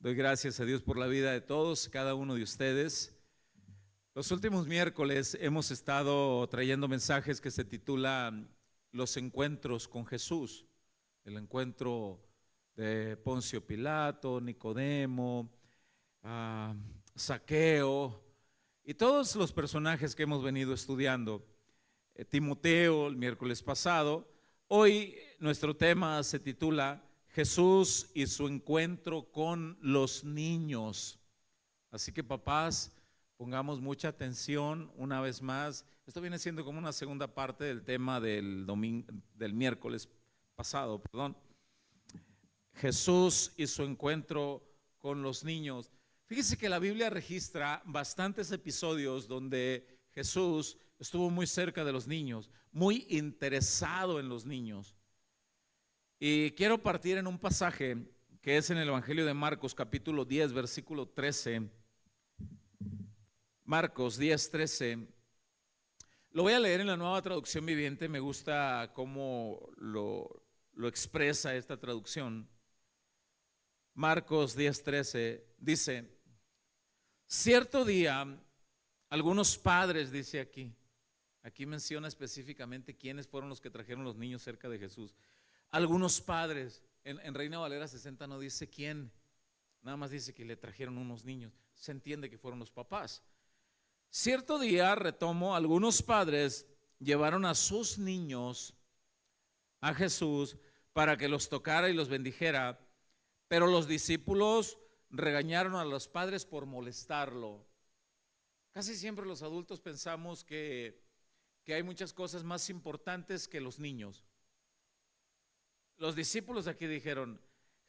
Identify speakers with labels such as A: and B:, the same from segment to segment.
A: Doy gracias a Dios por la vida de todos, cada uno de ustedes. Los últimos miércoles hemos estado trayendo mensajes que se titulan Los encuentros con Jesús. El encuentro de Poncio Pilato, Nicodemo, Zaqueo y todos los personajes que hemos venido estudiando. Timoteo el miércoles pasado. Hoy nuestro tema se titula Jesús y su encuentro con los niños. Así que papás, pongamos mucha atención una vez más. Esto viene siendo como una segunda parte del tema del miércoles pasado, perdón. Jesús y su encuentro con los niños. Fíjese que la Biblia registra bastantes episodios donde Jesús estuvo muy cerca de los niños, muy interesado en los niños. Y quiero partir en un pasaje que es en el Evangelio de Marcos, capítulo 10, versículo 13. Marcos 10, 13. Lo voy a leer en la Nueva Traducción Viviente. Me gusta cómo lo expresa esta traducción. Marcos 10, 13 dice: cierto día, algunos padres, dice aquí menciona específicamente quiénes fueron los que trajeron los niños cerca de Jesús. Algunos padres, en Reina Valera 60 no dice quién, nada más dice que le trajeron unos niños. Se entiende que fueron los papás. Cierto día, retomo, algunos padres llevaron a sus niños a Jesús para que los tocara y los bendijera, pero los discípulos regañaron a los padres por molestarlo. Casi siempre los adultos pensamos que hay muchas cosas más importantes que los niños. Los discípulos aquí dijeron: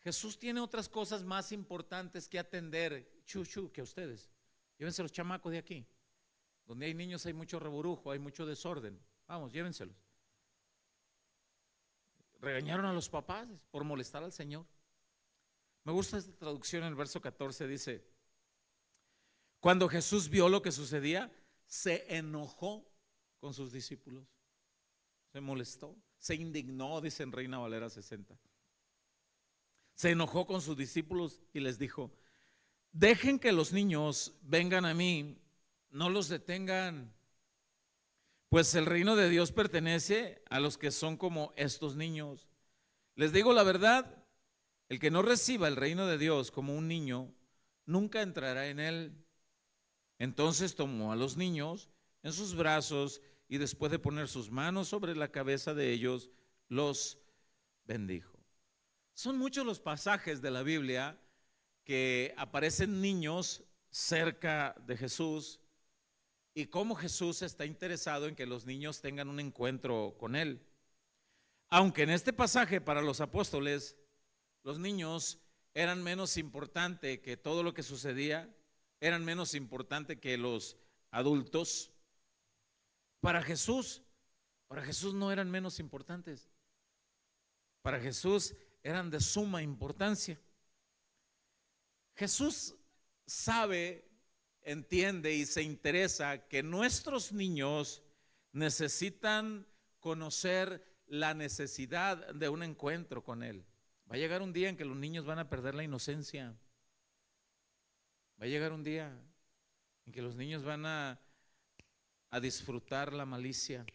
A: Jesús tiene otras cosas más importantes que atender, que ustedes. Llévense los chamacos de aquí. Donde hay niños hay mucho reburujo, hay mucho desorden. Vamos, llévenselos. Regañaron a los papás por molestar al Señor. Me gusta esta traducción en el verso 14, dice: cuando Jesús vio lo que sucedía, se enojó con sus discípulos. Se molestó, se indignó, dice en Reina Valera 60. Se enojó con sus discípulos y les dijo: dejen que los niños vengan a mí, no los detengan, pues el reino de Dios pertenece a los que son como estos niños. Les digo la verdad, el que no reciba el reino de Dios como un niño, nunca entrará en él. Entonces tomó a los niños en sus brazos y después de poner sus manos sobre la cabeza de ellos, los bendijo. Son muchos los pasajes de la Biblia que aparecen niños cerca de Jesús y cómo Jesús está interesado en que los niños tengan un encuentro con Él. Aunque en este pasaje para los apóstoles los niños eran menos importante que todo lo que sucedía, eran menos importante que los adultos, para Jesús no eran menos importantes. Para Jesús eran de suma importancia. Jesús sabe, entiende y se interesa que nuestros niños necesitan conocer la necesidad de un encuentro con Él. Va a llegar un día en que los niños van a perder la inocencia. Va a llegar un día en que los niños van a disfrutar la malicia.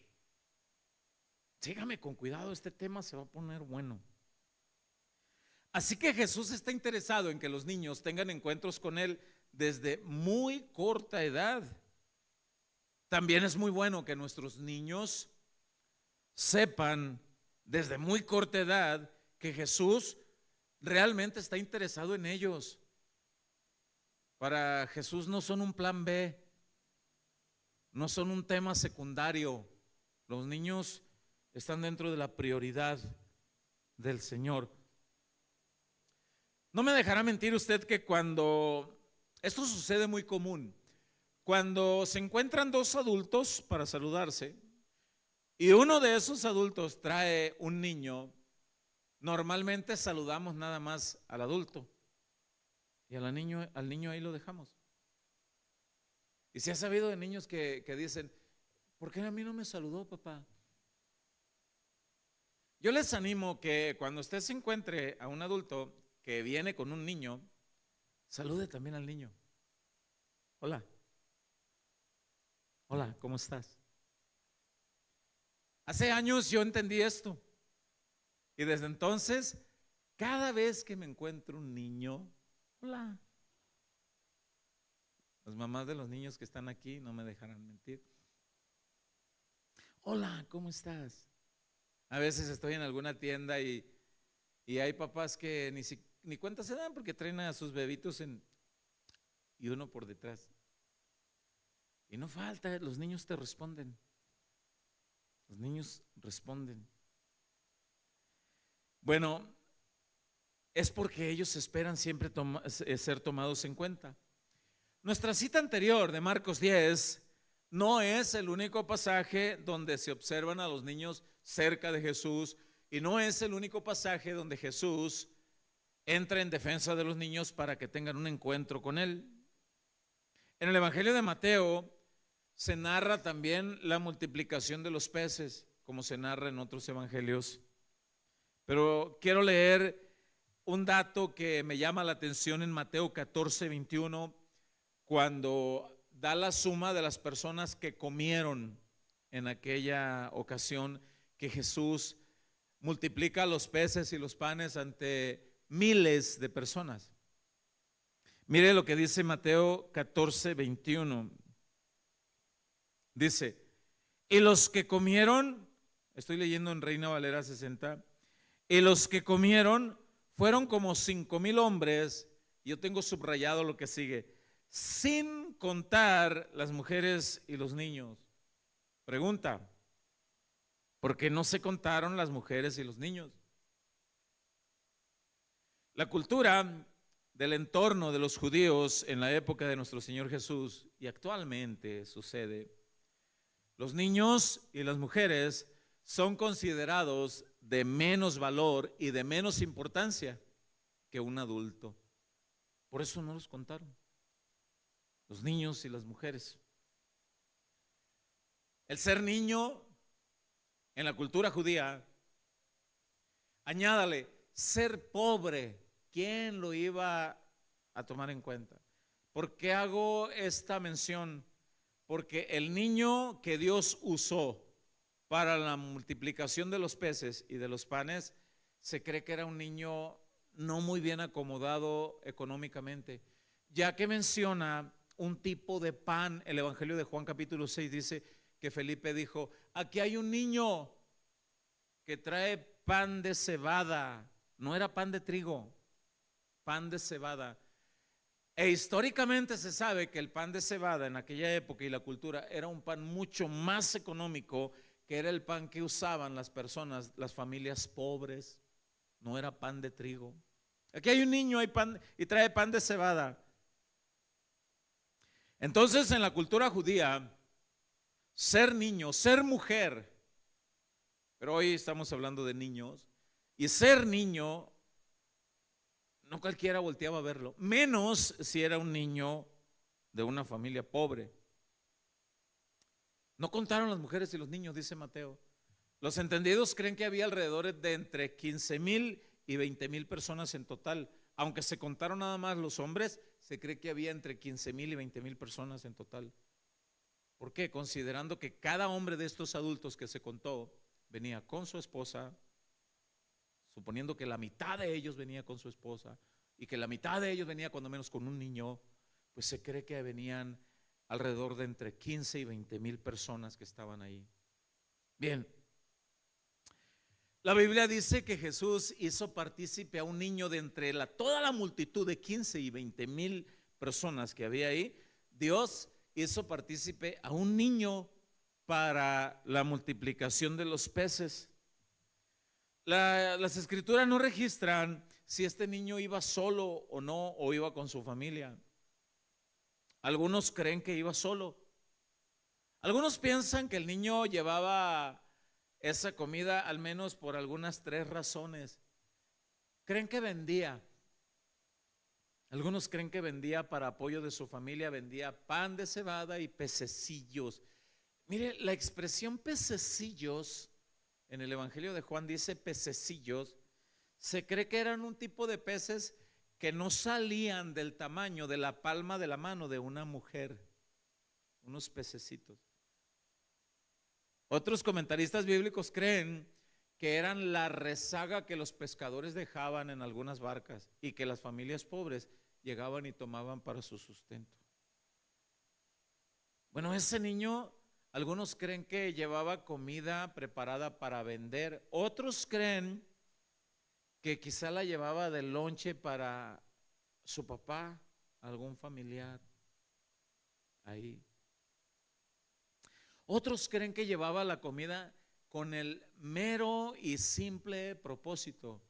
A: Sígame con cuidado, este tema se va a poner bueno. Así que Jesús está interesado en que los niños tengan encuentros con Él desde muy corta edad. También es muy bueno que nuestros niños sepan desde muy corta edad que Jesús realmente está interesado en ellos. Para Jesús no son un plan B, no son un tema secundario. Los niños están dentro de la prioridad del Señor. No me dejará mentir usted que cuando, esto sucede muy común, cuando se encuentran dos adultos para saludarse y uno de esos adultos trae un niño, normalmente saludamos nada más al adulto y al niño ahí lo dejamos. Y se ha sabido de niños que dicen: ¿por qué a mí no me saludó, papá? Yo les animo que cuando usted se encuentre a un adulto que viene con un niño, Salude también al niño. Hola. Hola, ¿cómo estás? Hace años yo entendí esto. Y desde entonces, cada vez que me encuentro un niño, hola. Las mamás de los niños que están aquí no me dejarán mentir. Hola, ¿cómo estás? A veces estoy en alguna tienda y hay papás que ni cuenta se dan porque traen a sus bebitos y uno por detrás. Y no falta, los niños te responden. Los niños responden. Bueno, es porque ellos esperan siempre ser tomados en cuenta. Nuestra cita anterior de Marcos 10 no es el único pasaje donde se observan a los niños cerca de Jesús y no es el único pasaje donde Jesús entra en defensa de los niños para que tengan un encuentro con Él. En el Evangelio de Mateo se narra también la multiplicación de los peces, como se narra en otros evangelios. Pero quiero leer un dato que me llama la atención en Mateo 14:21, cuando da la suma de las personas que comieron en aquella ocasión que Jesús multiplica los peces y los panes ante miles de personas. Mire lo que dice Mateo 14:21. Dice, y los que comieron, estoy leyendo en Reina Valera 60, y los que comieron fueron como 5,000 hombres, y yo tengo subrayado lo que sigue, sin contar las mujeres y los niños. Pregunta, ¿por qué no se contaron las mujeres y los niños? La cultura del entorno de los judíos en la época de nuestro Señor Jesús, y actualmente sucede, los niños y las mujeres son considerados de menos valor y de menos importancia que un adulto. Por eso no los contaron, los niños y las mujeres. El ser niño en la cultura judía, añádale, ser pobre, ¿quién lo iba a tomar en cuenta? ¿Por qué hago esta mención? Porque el niño que Dios usó para la multiplicación de los peces y de los panes, se cree que era un niño no muy bien acomodado económicamente, ya que menciona un tipo de pan. El Evangelio de Juan capítulo 6 dice que Felipe dijo, aquí hay un niño que trae pan de cebada, no era pan de trigo, pan de cebada. E históricamente se sabe que el pan de cebada en aquella época y la cultura era un pan mucho más económico, que era el pan que usaban las personas, las familias pobres, no era pan de trigo. Aquí hay un niño, hay pan y trae pan de cebada. Entonces, en la cultura judía, ser niño, ser mujer, pero hoy estamos hablando de niños, y ser niño, no cualquiera volteaba a verlo, menos si era un niño de una familia pobre. No contaron las mujeres y los niños, dice Mateo. Los entendidos creen que había alrededor de entre 15,000 y 20,000 personas en total. Aunque se contaron nada más los hombres, se cree que había entre 15,000 y 20,000 personas en total. ¿Por qué? Considerando que cada hombre de estos adultos que se contó venía con su esposa, suponiendo que la mitad de ellos venía con su esposa y que la mitad de ellos venía cuando menos con un niño, pues se cree que venían alrededor de entre 15 y 20,000 personas que estaban ahí. Bien, la Biblia dice que Jesús hizo partícipe a un niño de entre toda la multitud de 15 y 20,000 personas que había ahí. Dios hizo partícipe a un niño para la multiplicación de los peces. Las escrituras no registran si este niño iba solo o no, o iba con su familia. Algunos creen que iba solo. Algunos piensan que el niño llevaba esa comida al menos por algunas 3 razones. Creen que vendía. Algunos creen que vendía para apoyo de su familia, vendía pan de cebada y pececillos. Mire, la expresión pececillos en el Evangelio de Juan dice pececillos. Se cree que eran un tipo de peces que no salían del tamaño de la palma de la mano de una mujer, unos pececitos. Otros comentaristas bíblicos creen que eran la rezaga que los pescadores dejaban en algunas barcas y que las familias pobres llegaban y tomaban para su sustento. Bueno, ese niño, algunos creen que llevaba comida preparada para vender, otros creen que quizá la llevaba de lonche para su papá, algún familiar ahí. Otros creen que llevaba la comida con el mero y simple propósito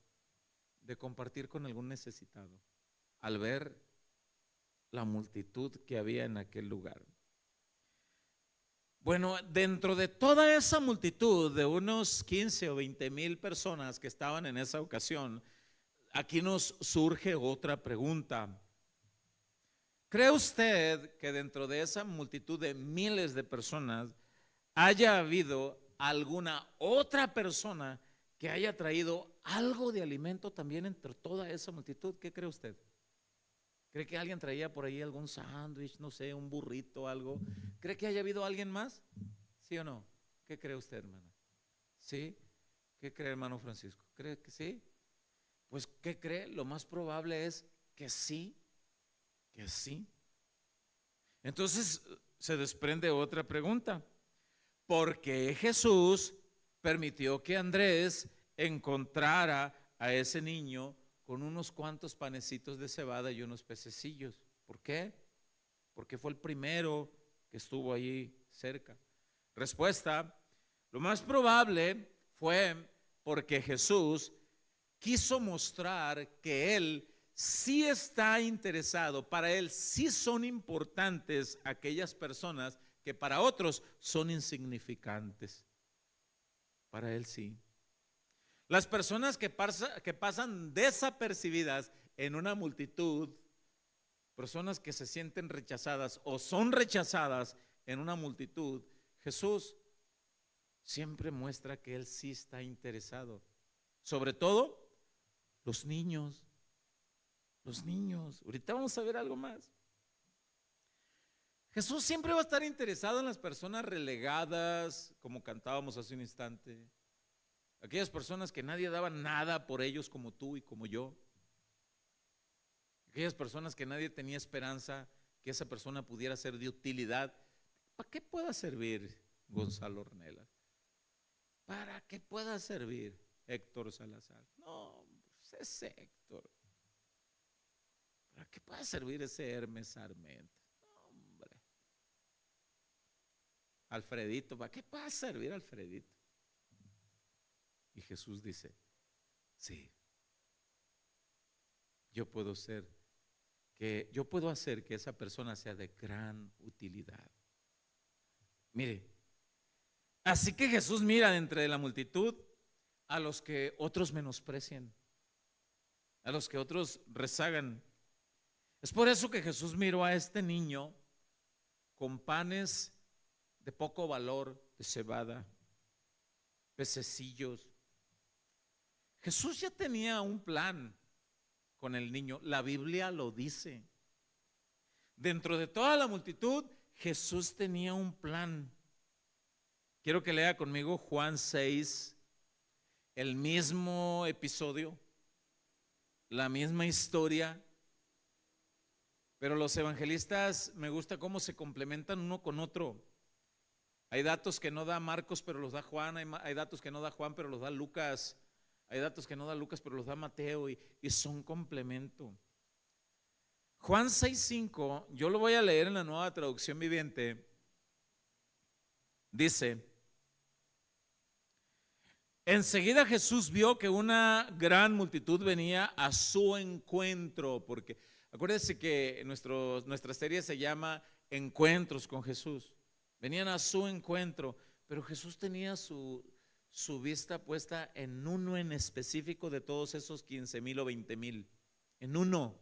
A: de compartir con algún necesitado, al ver la multitud que había en aquel lugar. Bueno, dentro de toda esa multitud de unos 15 o 20,000 personas que estaban en esa ocasión, aquí nos surge otra pregunta. ¿Cree usted que dentro de esa multitud de miles de personas haya habido alguna otra persona que haya traído algo de alimento también entre toda esa multitud? ¿Qué cree usted? ¿Cree que alguien traía por ahí algún sándwich, no sé, un burrito, algo? ¿Cree que haya habido alguien más? ¿Sí o no? ¿Qué cree usted, hermana? ¿Sí? ¿Qué cree, hermano Francisco? ¿Cree que sí? Pues, ¿qué cree? Lo más probable es que sí, que sí. Entonces se desprende otra pregunta. ¿Por qué Jesús permitió que Andrés encontrara a ese niño con unos cuantos panecitos de cebada y unos pececillos? ¿Por qué? Porque fue el primero que estuvo allí cerca. Respuesta: lo más probable fue porque Jesús quiso mostrar que Él sí está interesado, para Él sí son importantes aquellas personas que para otros son insignificantes. Para Él sí. Las personas que pasan desapercibidas en una multitud, personas que se sienten rechazadas o son rechazadas en una multitud, Jesús siempre muestra que Él sí está interesado. Sobre todo los niños. Los niños. Ahorita vamos a ver algo más. Jesús siempre va a estar interesado en las personas relegadas, como cantábamos hace un instante. Aquellas personas que nadie daba nada por ellos, como tú y como yo. Aquellas personas que nadie tenía esperanza que esa persona pudiera ser de utilidad. ¿Para qué pueda servir Gonzalo Ornelas? ¿Para qué pueda servir Héctor Salazar? No, pues ese Héctor. ¿Para qué pueda servir ese Hermes Sarmiento? No, hombre. Alfredito, ¿para qué pueda servir Alfredito? Y Jesús dice: sí, yo puedo hacer que esa persona sea de gran utilidad. Mire, así que Jesús mira entre la multitud a los que otros menosprecian, a los que otros rezagan. Es por eso que Jesús miró a este niño con panes de poco valor, de cebada, pececillos. Jesús ya tenía un plan con el niño, la Biblia lo dice. Dentro de toda la multitud, Jesús tenía un plan. Quiero que lea conmigo Juan 6, el mismo episodio, la misma historia, pero los evangelistas me gusta cómo se complementan uno con otro. Hay datos que no da Marcos, pero los da Juan. Hay datos que no da Juan, pero los da Lucas. Hay datos que no da Lucas, pero los da Mateo, y son complemento. Juan 6:5, yo lo voy a leer en la Nueva Traducción Viviente. Dice: enseguida Jesús vio que una gran multitud venía a su encuentro, porque acuérdense que nuestra serie se llama Encuentros con Jesús. Venían a su encuentro, pero Jesús tenía su vista puesta en uno en específico de todos esos 15,000 o 20,000. En uno.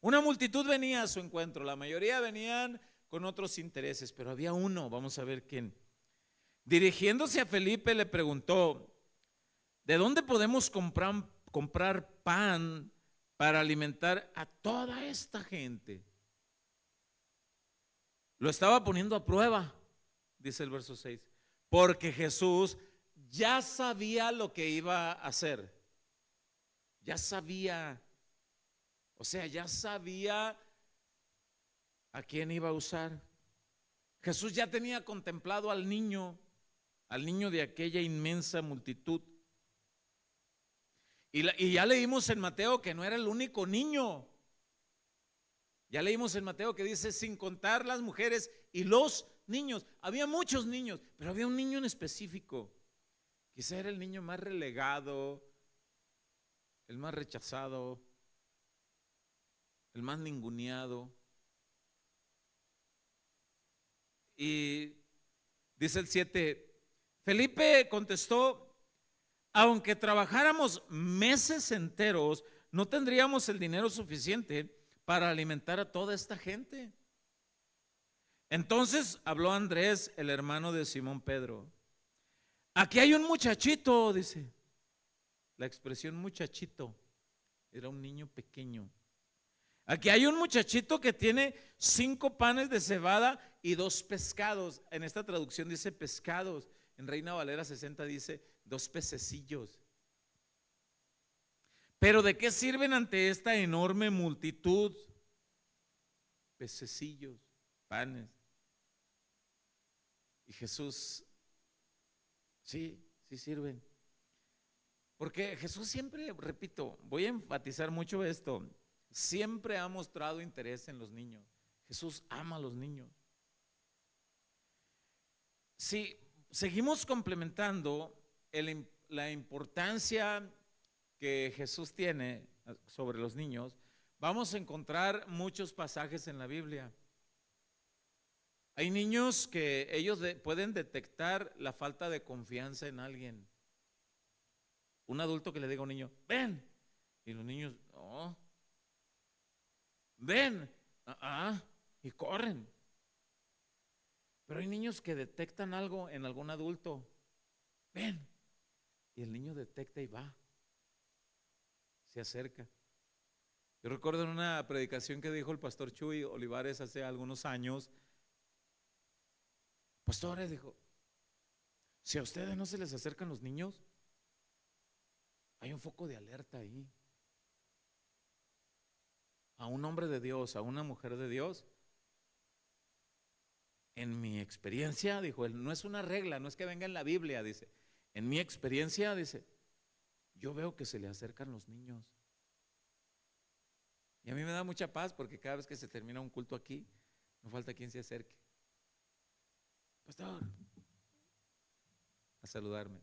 A: Una multitud venía a su encuentro, la mayoría venían con otros intereses, pero había uno, vamos a ver quién. Dirigiéndose a Felipe le preguntó: ¿de dónde podemos comprar pan para alimentar a toda esta gente. Lo estaba poniendo a prueba, dice el verso 6, porque Jesús ya sabía lo que iba a hacer. Ya sabía, o sea, ya sabía a quién iba a usar. Jesús ya tenía contemplado al niño de aquella inmensa multitud. Y ya leímos en Mateo que no era el único niño. Ya leímos en Mateo que dice, sin contar las mujeres y los niños. Había muchos niños, pero había un niño en específico. Quizá era el niño más relegado, el más rechazado, el más ninguneado. Y dice el 7, Felipe contestó, aunque trabajáramos meses enteros, no tendríamos el dinero suficiente para alimentar a toda esta gente. Entonces habló Andrés, el hermano de Simón Pedro. Aquí hay un muchachito, dice. La expresión muchachito era un niño pequeño. Aquí hay un muchachito que tiene 5 panes de cebada y 2 pescados. En esta traducción dice pescados. En Reina Valera 60 dice 2 pececillos. Pero ¿de qué sirven ante esta enorme multitud? Pececillos, panes. Y Jesús, sí sirven. Porque Jesús siempre, repito, voy a enfatizar mucho esto, siempre ha mostrado interés en los niños. Jesús ama a los niños. Si seguimos complementando la importancia que Jesús tiene sobre los niños, vamos a encontrar muchos pasajes en la Biblia. Hay niños que ellos pueden detectar la falta de confianza en alguien. Un adulto que le diga a un niño, ven, y los niños, no, ven, y corren. Pero hay niños que detectan algo en algún adulto, ven, y el niño detecta y va, se acerca. Yo recuerdo en una predicación que dijo el pastor Chuy Olivares hace algunos años, pastores, dijo, si a ustedes no se les acercan los niños, hay un foco de alerta ahí. A un hombre de Dios, a una mujer de Dios, en mi experiencia, dijo él, no es una regla, no es que venga en la Biblia, dice, en mi experiencia, dice, yo veo que se le acercan los niños. Y a mí me da mucha paz porque cada vez que se termina un culto aquí, no falta quien se acerque. Pastor, a saludarme.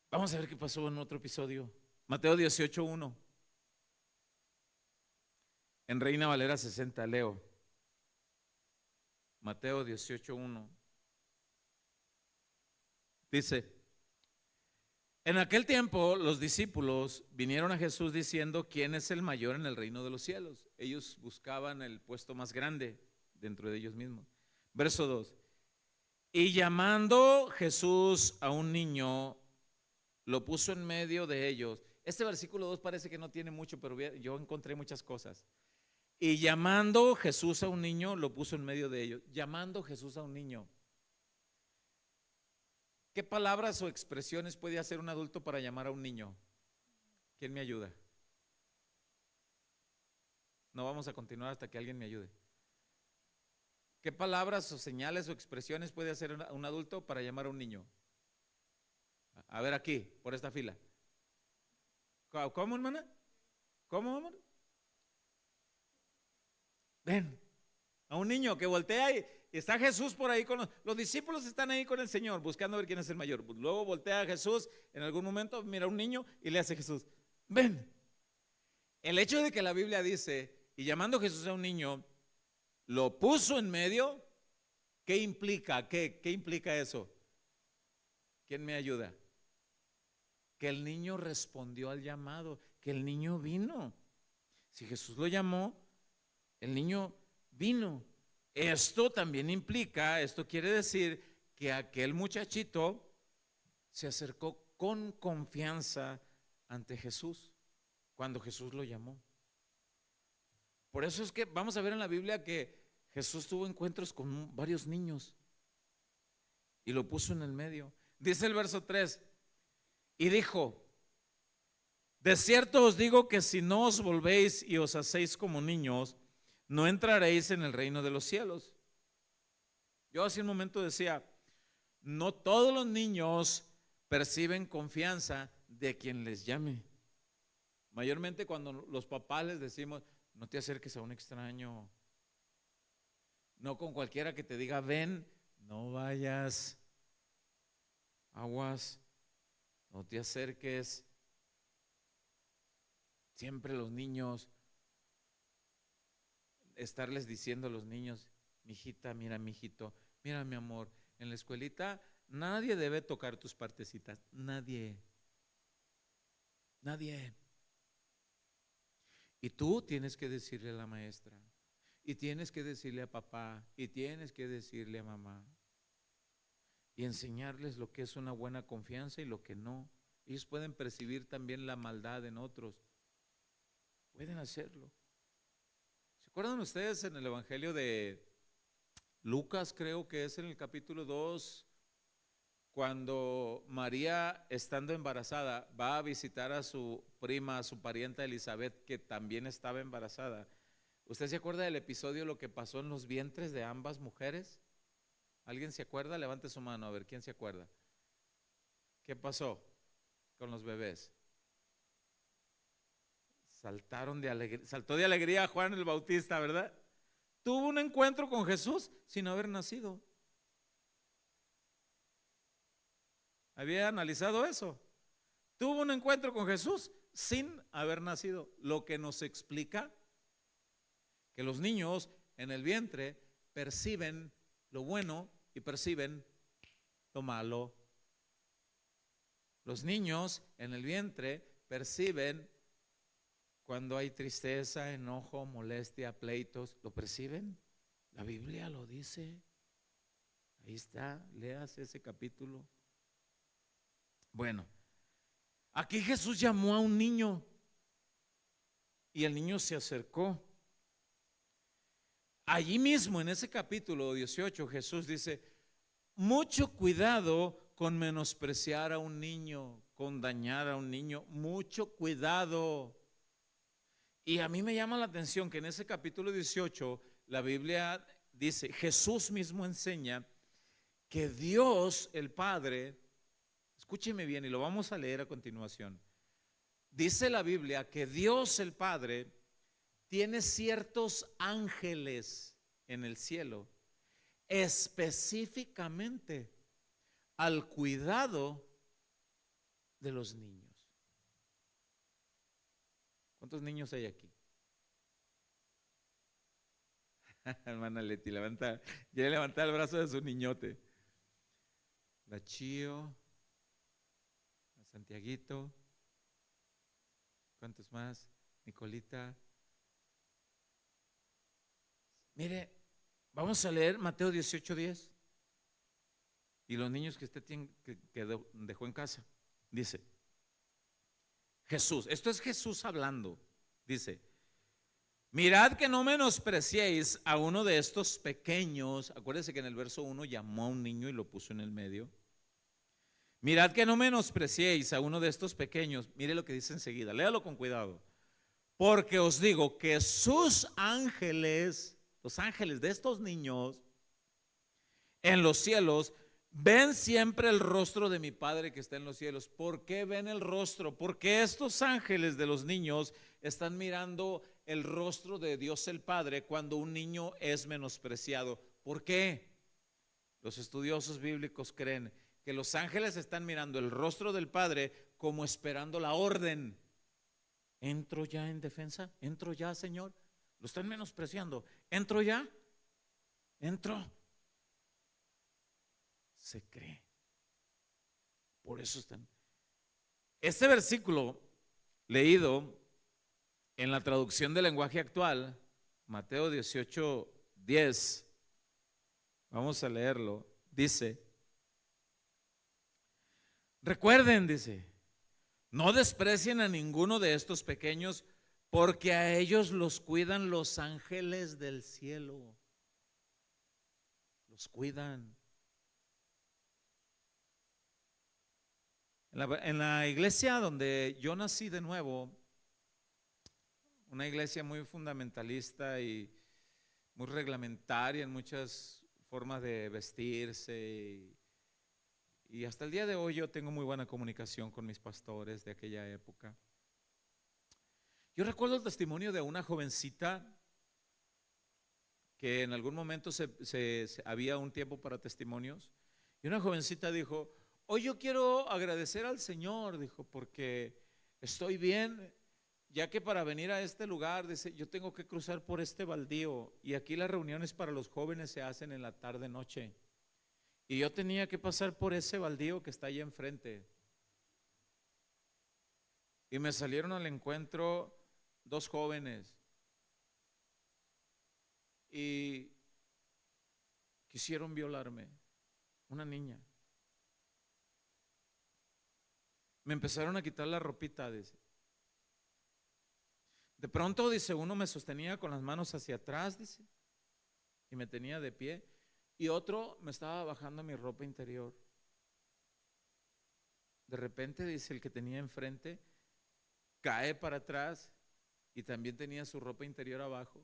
A: Vamos a ver qué pasó en otro episodio. Mateo 18:1. En Reina Valera 60, leo. Mateo 18:1. Dice, en aquel tiempo los discípulos vinieron a Jesús diciendo, ¿quién es el mayor en el reino de los cielos? Ellos buscaban el puesto más grande dentro de ellos mismos. Verso 2. Y llamando Jesús a un niño, lo puso en medio de ellos. Este versículo 2 parece que no tiene mucho, pero yo encontré muchas cosas. Y llamando Jesús a un niño, lo puso en medio de ellos. Llamando Jesús a un niño. ¿Qué palabras o expresiones puede hacer un adulto para llamar a un niño? ¿Quién me ayuda? No vamos a continuar hasta que alguien me ayude. ¿Qué palabras o señales o expresiones puede hacer un adulto para llamar a un niño? A ver aquí, por esta fila. ¿Cómo, hermana? ¿Cómo, amor? Ven, a un niño que voltea y está Jesús por ahí con los discípulos están ahí con el Señor buscando ver quién es el mayor. Luego voltea a Jesús en algún momento, mira a un niño y le hace Jesús, ven. El hecho de que la Biblia dice, y llamando Jesús a un niño, lo puso en medio, ¿qué implica? ¿Qué implica eso? ¿Quién me ayuda? Que el niño respondió al llamado, que el niño vino. Si Jesús lo llamó, el niño vino. Esto también implica, esto quiere decir que aquel muchachito se acercó con confianza ante Jesús. cuando Jesús lo llamó. Por eso es que vamos a ver en la Biblia que Jesús tuvo encuentros con varios niños y lo puso en el medio. Dice el verso 3, y dijo: de cierto os digo que si no os volvéis y os hacéis como niños, no entraréis en el reino de los cielos. Yo hace un momento decía, no todos los niños perciben confianza de quien les llame. Mayormente cuando los papás les decimos, no te acerques a un extraño, no con cualquiera que te diga, ven, no vayas, aguas, no te acerques. Siempre los niños, estarles diciendo a los niños, mijita, mira, mijito, mira, mi amor, en la escuelita nadie debe tocar tus partecitas, nadie, nadie. Y tú tienes que decirle a la maestra, y tienes que decirle a papá, y tienes que decirle a mamá, y enseñarles lo que es una buena confianza y lo que no. Ellos pueden percibir también la maldad en otros, pueden hacerlo. ¿Se acuerdan ustedes en el Evangelio de Lucas, creo que es en el capítulo 2, cuando María, estando embarazada, va a visitar a su prima, a su parienta Elizabeth, que también estaba embarazada? ¿Usted se acuerda del episodio, lo que pasó en los vientres de ambas mujeres? ¿Alguien se acuerda? Levante su mano, a ver, ¿quién se acuerda? ¿Qué pasó con los bebés? Saltaron de alegría, saltó de alegría Juan el Bautista, ¿verdad? Tuvo un encuentro con Jesús sin haber nacido. ¿Había analizado eso? Tuvo un encuentro con Jesús sin haber nacido, lo que nos explica que los niños en el vientre perciben lo bueno y perciben lo malo. Los niños en el vientre perciben cuando hay tristeza, enojo, molestia, pleitos. ¿Lo perciben? La Biblia lo dice. Ahí está, leas ese capítulo. Bueno, aquí Jesús llamó a un niño y el niño se acercó. Allí mismo en ese capítulo 18 Jesús dice, mucho cuidado con menospreciar a un niño, con dañar a un niño, mucho cuidado. Y a mí me llama la atención que en ese capítulo 18 la Biblia dice, Jesús mismo enseña que Dios el Padre, escúcheme bien y lo vamos a leer a continuación, dice la Biblia que Dios el Padre tiene ciertos ángeles en el cielo, específicamente al cuidado de los niños. ¿Cuántos niños hay aquí? Hermana Leti, levanta, ya levanta el brazo de su niñote. La Chío, la Santiaguito, ¿cuántos más? Nicolita. Mire, vamos a leer Mateo 18:10. Y los niños que usted tiene, que dejó en casa, dice Jesús, esto es Jesús hablando, dice, mirad que no menospreciéis a uno de estos pequeños. Acuérdense que en el verso 1 llamó a un niño y lo puso en el medio. Mirad que no menospreciéis a uno de estos pequeños. Mire lo que dice enseguida, léalo con cuidado. Porque os digo que sus ángeles, los ángeles de estos niños en los cielos, ven siempre el rostro de mi Padre que está en los cielos. ¿Por qué ven el rostro? Porque estos ángeles de los niños están mirando el rostro de Dios el Padre cuando un niño es menospreciado. ¿Por qué? Los estudiosos bíblicos creen que los ángeles están mirando el rostro del Padre como esperando la orden. ¿Entro ya en defensa? ¿Entro ya, Señor? Lo están menospreciando. ¿Entro ya? ¿Entro? Se cree. Por eso están. Este versículo leído en la traducción del lenguaje actual, Mateo 18:10, vamos a leerlo, dice, recuerden, dice, No desprecien a ninguno de estos pequeños, porque a ellos los cuidan los ángeles del cielo. Los cuidan. En la iglesia donde yo nací de nuevo, una iglesia muy fundamentalista y muy reglamentaria en muchas formas de vestirse, y hasta el día de hoy yo tengo muy buena comunicación con mis pastores de aquella época. Yo recuerdo el testimonio de una jovencita que en algún momento había un tiempo para testimonios, y una jovencita dijo: hoy yo quiero agradecer al Señor, dijo, porque estoy bien, ya que para venir a este lugar, dice, yo tengo que cruzar por este baldío, y aquí las reuniones para los jóvenes se hacen en la tarde noche, y yo tenía que pasar por ese baldío que está ahí enfrente, y me salieron al encuentro dos jóvenes y quisieron violarme, una niña. Me empezaron a quitar la ropita, dice. De pronto, dice, uno me sostenía con las manos hacia atrás, dice, y me tenía de pie, y otro me estaba bajando mi ropa interior. De repente, dice, el que tenía enfrente cae para atrás y también tenía su ropa interior abajo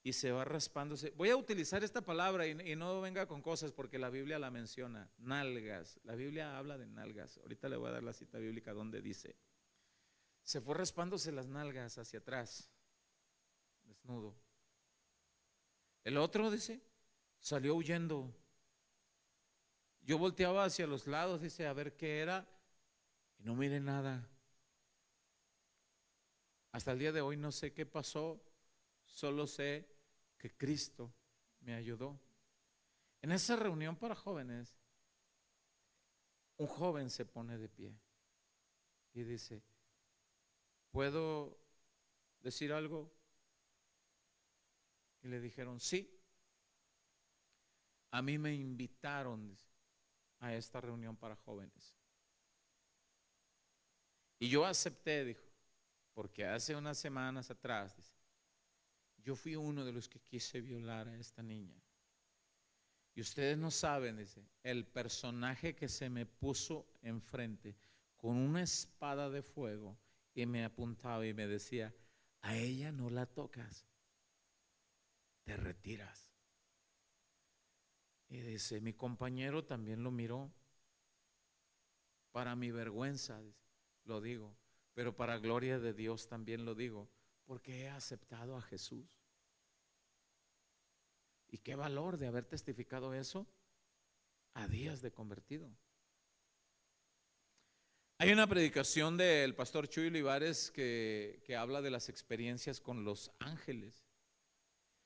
A: y se va raspándose. Voy a utilizar esta palabra y no venga con cosas porque la Biblia la menciona, nalgas. La Biblia habla de nalgas. Ahorita le voy a dar la cita bíblica donde dice: se fue raspándose las nalgas hacia atrás, desnudo. El otro, dice, salió huyendo. Yo volteaba hacia los lados, dice, a ver qué era, y no miré nada. Hasta el día de hoy no sé qué pasó, solo sé que Cristo me ayudó. En esa reunión para jóvenes, un joven se pone de pie y dice: ¿puedo decir algo? Y le dijeron: sí. A mí me invitaron a esta reunión para jóvenes. Y yo acepté, dijo, porque hace unas semanas atrás, dice, yo fui uno de los que quise violar a esta niña. Y ustedes no saben, dice, el personaje que se me puso enfrente con una espada de fuego y me apuntaba y me decía: a ella no la tocas, te retiras. Y dice, mi compañero también lo miró. Para mi vergüenza, dice, lo digo, pero para gloria de Dios también lo digo, porque he aceptado a Jesús. Y qué valor de haber testificado eso a días de convertido. Hay una predicación del pastor Chuy Olivares que habla de las experiencias con los ángeles.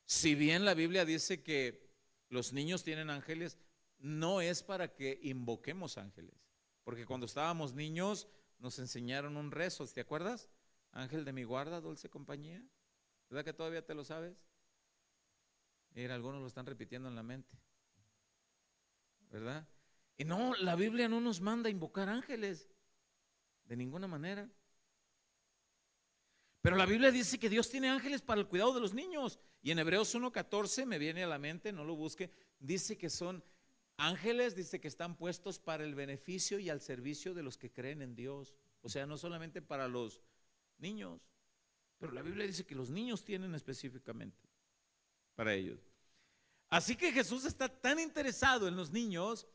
A: Si bien la Biblia dice que los niños tienen ángeles, no es para que invoquemos ángeles, porque cuando estábamos niños nos enseñaron un rezo, ¿te acuerdas? Ángel de mi guarda, dulce compañía. ¿Verdad que todavía te lo sabes? Mira, algunos lo están repitiendo en la mente, ¿verdad? Y no, la Biblia no nos manda a invocar ángeles de ninguna manera. Pero la Biblia dice que Dios tiene ángeles para el cuidado de los niños. Y en Hebreos 1:14 me viene a la mente, no lo busque, dice que son ángeles, dice que están puestos para el beneficio y al servicio de los que creen en Dios. O sea, no solamente para los niños, pero la Biblia dice que los niños tienen específicamente para ellos. Así que Jesús está tan interesado en los niños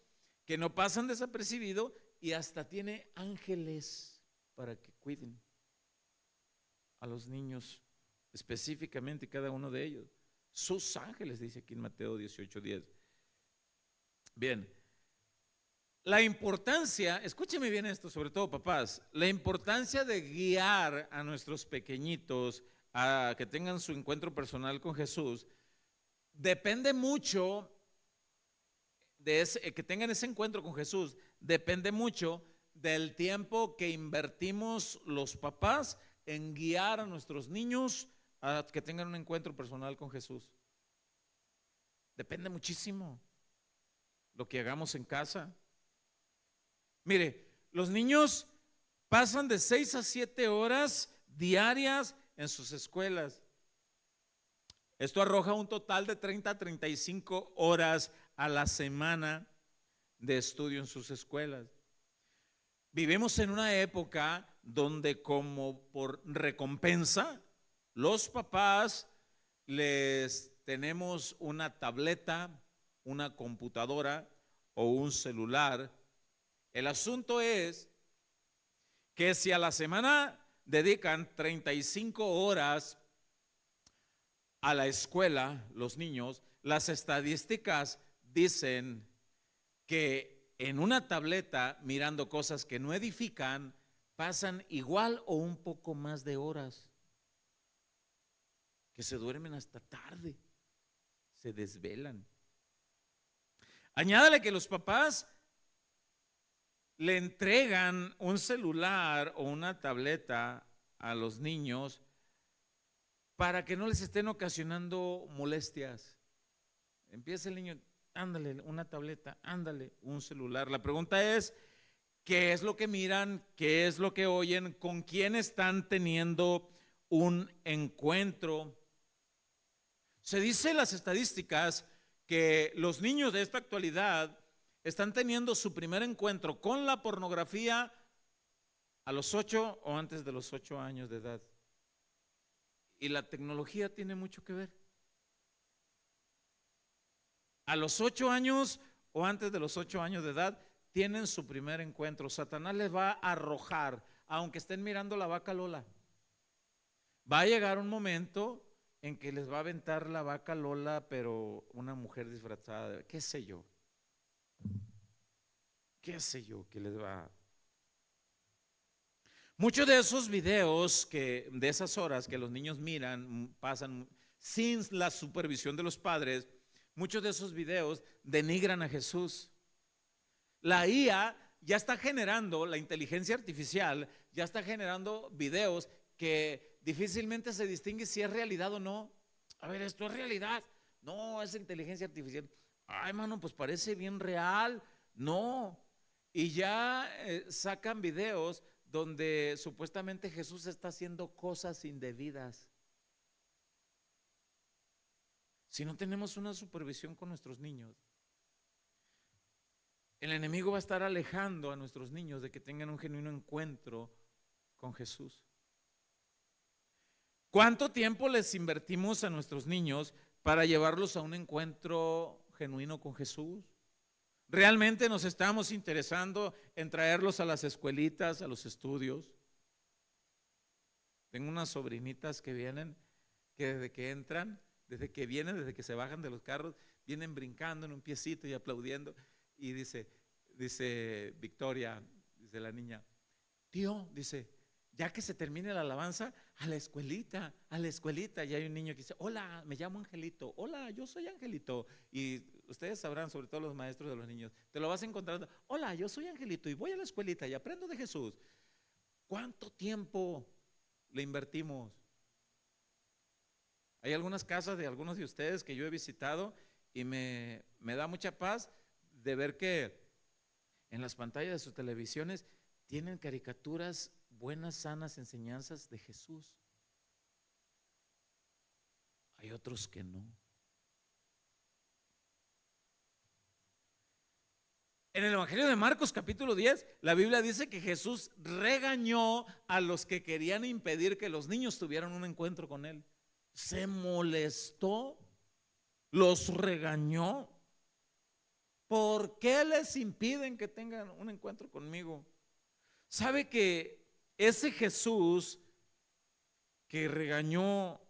A: que no pasan desapercibido y hasta tiene ángeles para que cuiden a los niños, específicamente cada uno de ellos. Sus ángeles, dice aquí en Mateo 18:10. Bien, la importancia, escúcheme bien esto, sobre todo papás, la importancia de guiar a nuestros pequeñitos a que tengan su encuentro personal con Jesús, depende mucho de que tengan ese encuentro con Jesús, depende mucho del tiempo que invertimos los papás en guiar a nuestros niños a que tengan un encuentro personal con Jesús. Depende muchísimo lo que hagamos en casa. Mire, los niños pasan de 6 a 7 horas diarias en sus escuelas. Esto arroja un total de 30 a 35 horas a la semana de estudio en sus escuelas. Vivimos en una época donde, como por recompensa, los papás les tenemos una tableta, una computadora o un celular. El asunto es que si a la semana dedican 35 horas a la escuela, los niños, las estadísticas dicen que en una tableta, mirando cosas que no edifican, pasan igual o un poco más de horas, que se duermen hasta tarde, se desvelan. Añádale que los papás le entregan un celular o una tableta a los niños para que no les estén ocasionando molestias. Empieza el niño, ándale una tableta, ándale un celular. La pregunta es, ¿qué es lo que miran? ¿Qué es lo que oyen? ¿Con quién están teniendo un encuentro? Se dice en las estadísticas que los niños de esta actualidad están teniendo su primer encuentro con la pornografía a los 8 o antes de los 8 años de edad. Y la tecnología tiene mucho que ver. A los 8 años o antes de los 8 años de edad tienen su primer encuentro. Satanás les va a arrojar, aunque estén mirando la vaca Lola. Va a llegar un momento en que les va a aventar la vaca Lola, pero una mujer disfrazada de, qué sé yo, que les va. Muchos de esos videos de esas horas que los niños miran, pasan sin la supervisión de los padres. Muchos de esos videos denigran a Jesús. La IA ya está generando, la inteligencia artificial ya está generando videos que difícilmente se distingue si es realidad o no. A ver, ¿esto es realidad? No, es inteligencia artificial. Ay, mano, pues parece bien real. No. Y ya sacan videos donde supuestamente Jesús está haciendo cosas indebidas. Si no tenemos una supervisión con nuestros niños, el enemigo va a estar alejando a nuestros niños de que tengan un genuino encuentro con Jesús. ¿Cuánto tiempo les invertimos a nuestros niños para llevarlos a un encuentro genuino con Jesús? ¿Realmente nos estamos interesando en traerlos a las escuelitas, a los estudios? Tengo unas sobrinitas que vienen, que desde que entran, desde que se bajan de los carros, vienen brincando en un piecito y aplaudiendo. Y dice Victoria, dice la niña, tío, dice, ya que se termine la alabanza, a la escuelita. Y hay un niño que dice, hola, me llamo Angelito, hola, yo soy Angelito. Y ustedes sabrán, sobre todo los maestros de los niños, te lo vas encontrando, hola, yo soy Angelito y voy a la escuelita y aprendo de Jesús. ¿Cuánto tiempo le invertimos? Hay algunas casas de algunos de ustedes que yo he visitado y me da mucha paz de ver que en las pantallas de sus televisiones tienen caricaturas buenas, sanas enseñanzas de Jesús. Hay otros que no. En el Evangelio de Marcos capítulo 10, la Biblia dice que Jesús regañó a los que querían impedir que los niños tuvieran un encuentro con Él. Se molestó, los regañó. ¿Por qué les impiden que tengan un encuentro conmigo? ¿Sabe que ese Jesús que regañó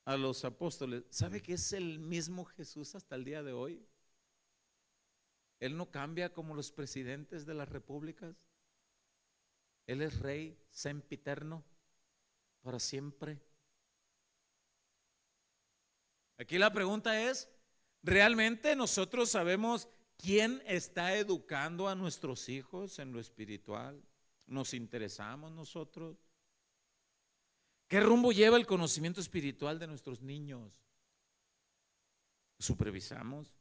A: a los apóstoles, sabe que es el mismo Jesús hasta el día de hoy? Él no cambia como los presidentes de las repúblicas. Él es rey sempiterno para siempre. Aquí la pregunta es, ¿realmente nosotros sabemos quién está educando a nuestros hijos en lo espiritual? ¿Nos interesamos nosotros? ¿Qué rumbo lleva el conocimiento espiritual de nuestros niños? ¿Supervisamos?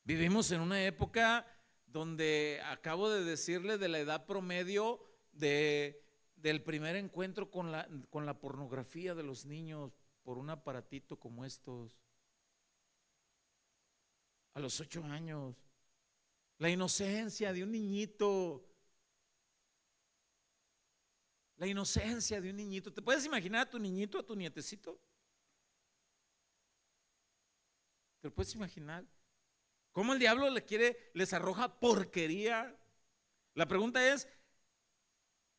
A: Vivimos en una época donde acabo de decirle de la edad promedio del primer encuentro con la pornografía de los niños por un aparatito como estos, a los 8 años. La inocencia de un niñito. La inocencia de un niñito. ¿Te puedes imaginar a tu niñito, a tu nietecito? ¿Te lo puedes imaginar? ¿Cómo el diablo les arroja porquería? La pregunta es,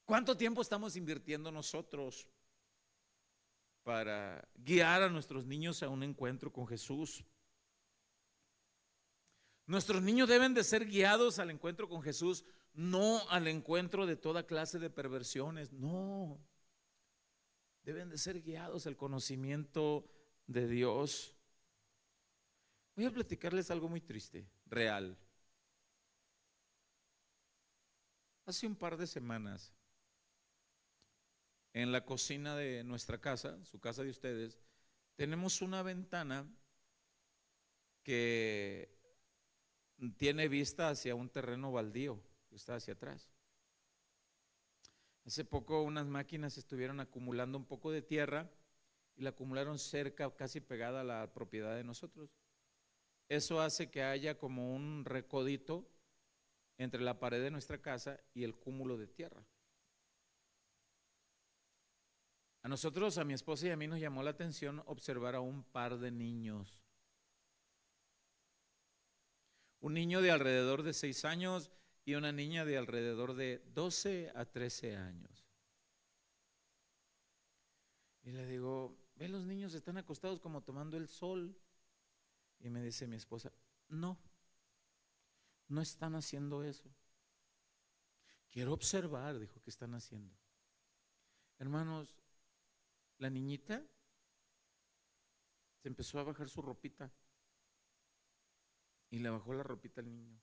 A: ¿cuánto tiempo estamos invirtiendo nosotros para guiar a nuestros niños a un encuentro con Jesús? Nuestros niños deben de ser guiados al encuentro con Jesús, no al encuentro de toda clase de perversiones, no. Deben de ser guiados al conocimiento de Dios. Voy a platicarles algo muy triste, real. Hace un par de semanas, en la cocina de nuestra casa, su casa de ustedes, tenemos una ventana que tiene vista hacia un terreno baldío que está hacia atrás. Hace poco unas máquinas estuvieron acumulando un poco de tierra y la acumularon cerca, casi pegada a la propiedad de nosotros. Eso hace que haya como un recodito entre la pared de nuestra casa y el cúmulo de tierra. A nosotros, a mi esposa y a mí nos llamó la atención observar a un par de niños. Un niño de alrededor de 6 años y una niña de alrededor de 12 a 13 años. Y le digo, ve, los niños están acostados como tomando el sol. Y me dice mi esposa, no están haciendo eso. Quiero observar, dijo, ¿qué están haciendo? Hermanos, la niñita se empezó a bajar su ropita y le bajó la ropita al niño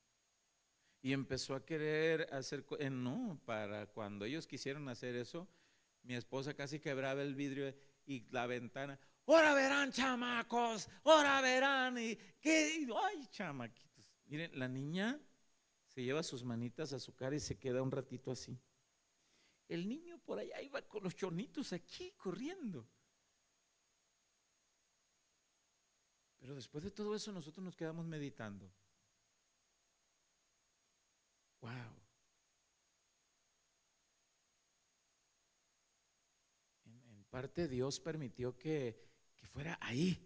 A: y empezó a querer hacer, no, para cuando ellos quisieron hacer eso, mi esposa casi quebraba el vidrio y la ventana. Ahora verán, chamacos, ahora verán. Y qué, ay, chamaquitos. Miren, la niña se lleva sus manitas a su cara y se queda un ratito así. El niño por allá iba con los chornitos aquí corriendo. Pero después de todo eso nosotros nos quedamos meditando. Wow. En parte Dios permitió que fuera ahí.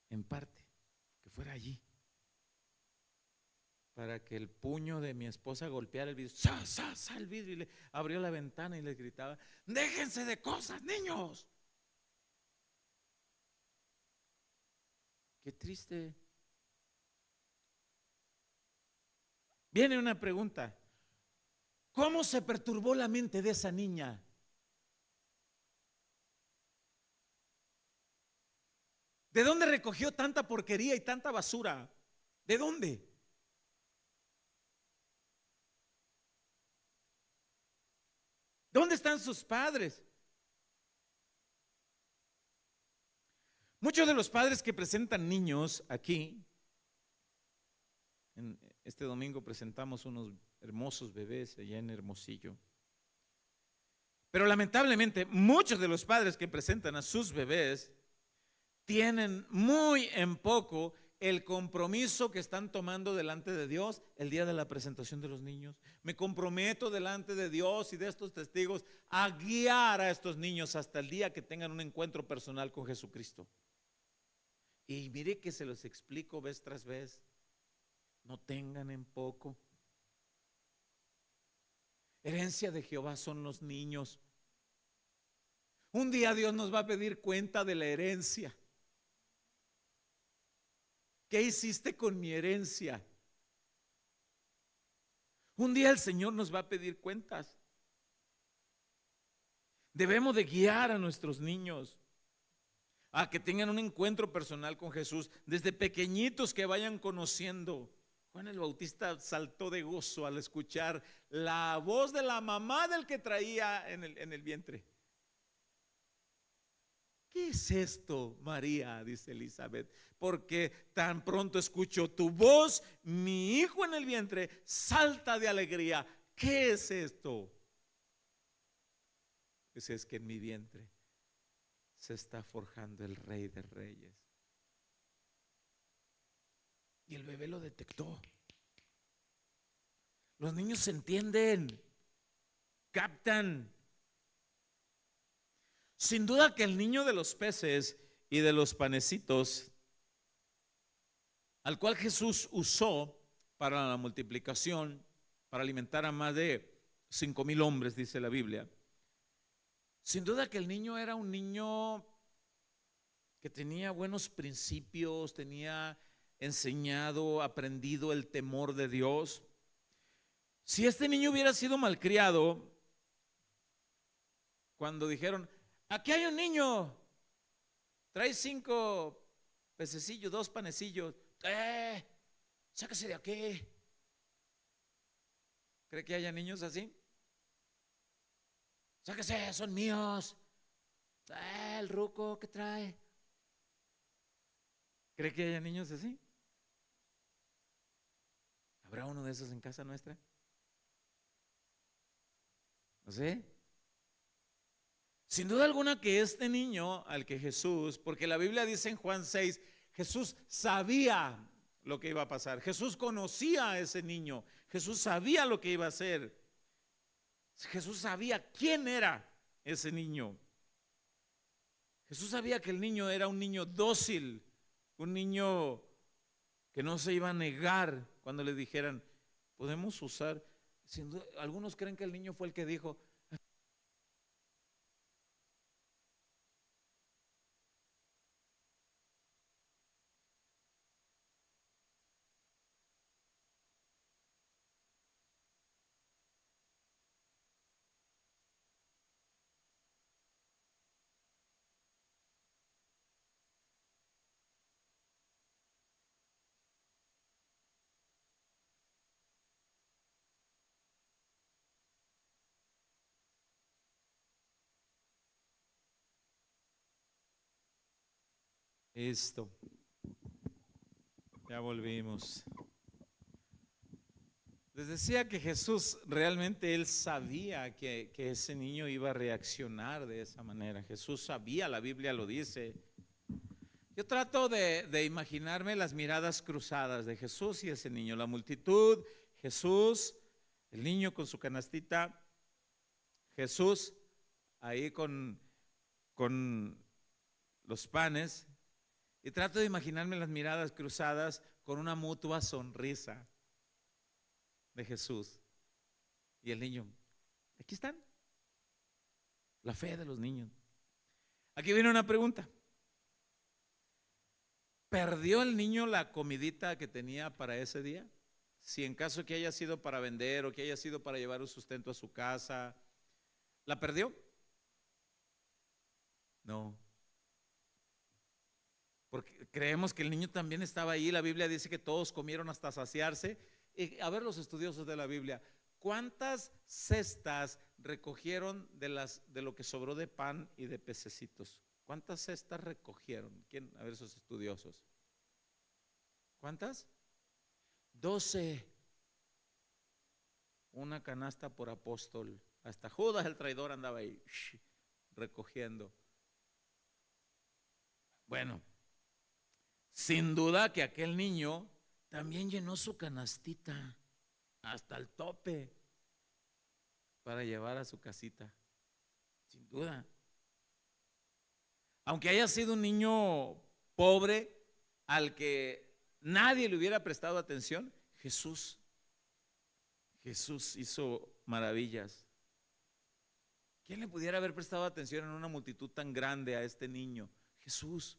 A: En parte, que fuera allí. Para que el puño de mi esposa golpeara el vidrio. ¡Sa, sa, sa! El vidrio, y le abrió la ventana y les gritaba: ¡déjense de cosas, niños! Qué triste. Viene una pregunta: ¿cómo se perturbó la mente de esa niña? ¿De dónde recogió tanta porquería y tanta basura? ¿De dónde? ¿Dónde están sus padres? Muchos de los padres que presentan niños aquí, este domingo presentamos unos hermosos bebés allá en Hermosillo. Pero lamentablemente muchos de los padres que presentan a sus bebés tienen muy en poco el compromiso que están tomando delante de Dios el día de la presentación de los niños. Me comprometo delante de Dios y de estos testigos a guiar a estos niños hasta el día que tengan un encuentro personal con Jesucristo. Y mire que se los explico vez tras vez. No tengan en poco. Herencia de Jehová son los niños. Un día Dios nos va a pedir cuenta de la herencia. ¿Qué hiciste con mi herencia? Un día el Señor nos va a pedir cuentas. Debemos de guiar a nuestros niños a que tengan un encuentro personal con Jesús, desde pequeñitos que vayan conociendo. Juan el Bautista saltó de gozo al escuchar la voz de la mamá del que traía en el vientre. ¿qué es esto, María? Dice Elizabeth, porque tan pronto escucho tu voz, mi hijo en el vientre salta de alegría. ¿Qué es esto? Dice, es que en mi vientre se está forjando el Rey de Reyes. Y el bebé lo detectó. Los niños entienden, captan. Sin duda que el niño de los peces y de los panecitos, al cual Jesús usó para la multiplicación, para alimentar a más de 5,000 hombres, dice la Biblia. Sin duda que el niño era un niño que tenía buenos principios, tenía enseñado, aprendido el temor de Dios. Si este niño hubiera sido malcriado, cuando dijeron, aquí hay un niño, trae 5 pececillos, 2 panecillos, sáquese de aquí. ¿Cree que haya niños así? Sáquese, son míos. El ruco que trae. ¿Cree que haya niños así? ¿Habrá uno de esos en casa nuestra? No sé. Sin duda alguna que este niño al que Jesús, porque la Biblia dice en Juan 6, Jesús sabía lo que iba a pasar. Jesús conocía a ese niño. Jesús sabía lo que iba a hacer. Jesús sabía quién era ese niño. Jesús sabía que el niño era un niño dócil, un niño que no se iba a negar cuando le dijeran, podemos usar. Sin duda, algunos creen que el niño fue el que dijo, esto, ya volvimos. Les decía que Jesús realmente él sabía que ese niño iba a reaccionar de esa manera. Jesús sabía, la Biblia lo dice. Yo trato de imaginarme las miradas cruzadas de Jesús y ese niño, la multitud, Jesús, el niño con su canastita, Jesús ahí con los panes, y trato de imaginarme las miradas cruzadas con una mutua sonrisa de Jesús y el niño. Aquí están, la fe de los niños. Aquí viene una pregunta. ¿Perdió el niño la comidita que tenía para ese día? Si en caso que haya sido para vender o que haya sido para llevar un sustento a su casa, ¿la perdió? No. Porque creemos que el niño también estaba ahí. La Biblia dice que todos comieron hasta saciarse. Y a ver, los estudiosos de la Biblia, ¿cuántas cestas recogieron de lo que sobró de pan y de pececitos? ¿Cuántas cestas recogieron? ¿Quién? A ver, esos estudiosos. ¿Cuántas? 12. Una canasta por apóstol. Hasta Judas el traidor andaba ahí recogiendo. Bueno, sin duda que aquel niño también llenó su canastita hasta el tope para llevar a su casita. Sin duda. Aunque haya sido un niño pobre al que nadie le hubiera prestado atención, Jesús hizo maravillas. ¿Quién le pudiera haber prestado atención en una multitud tan grande a este niño? Jesús.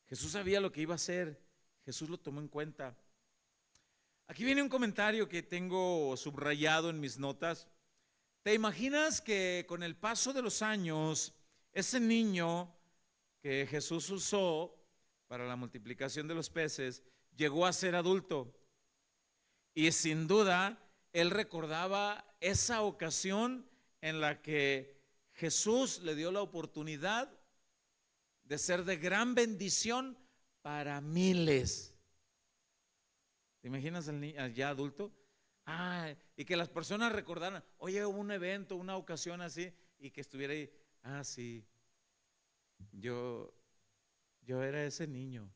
A: Jesús sabía lo que iba a hacer. Jesús lo tomó en cuenta. Aquí viene un comentario que tengo subrayado en mis notas. ¿Te imaginas que con el paso de los años, ese niño que Jesús usó para la multiplicación de los peces llegó a ser adulto? Y sin duda, él recordaba esa ocasión en la que Jesús le dio la oportunidad de ser de gran bendición para miles. ¿Te imaginas al niño ya adulto? Y que las personas recordaran, oye, hubo un evento, una ocasión así, y que estuviera ahí, sí, yo era ese niño.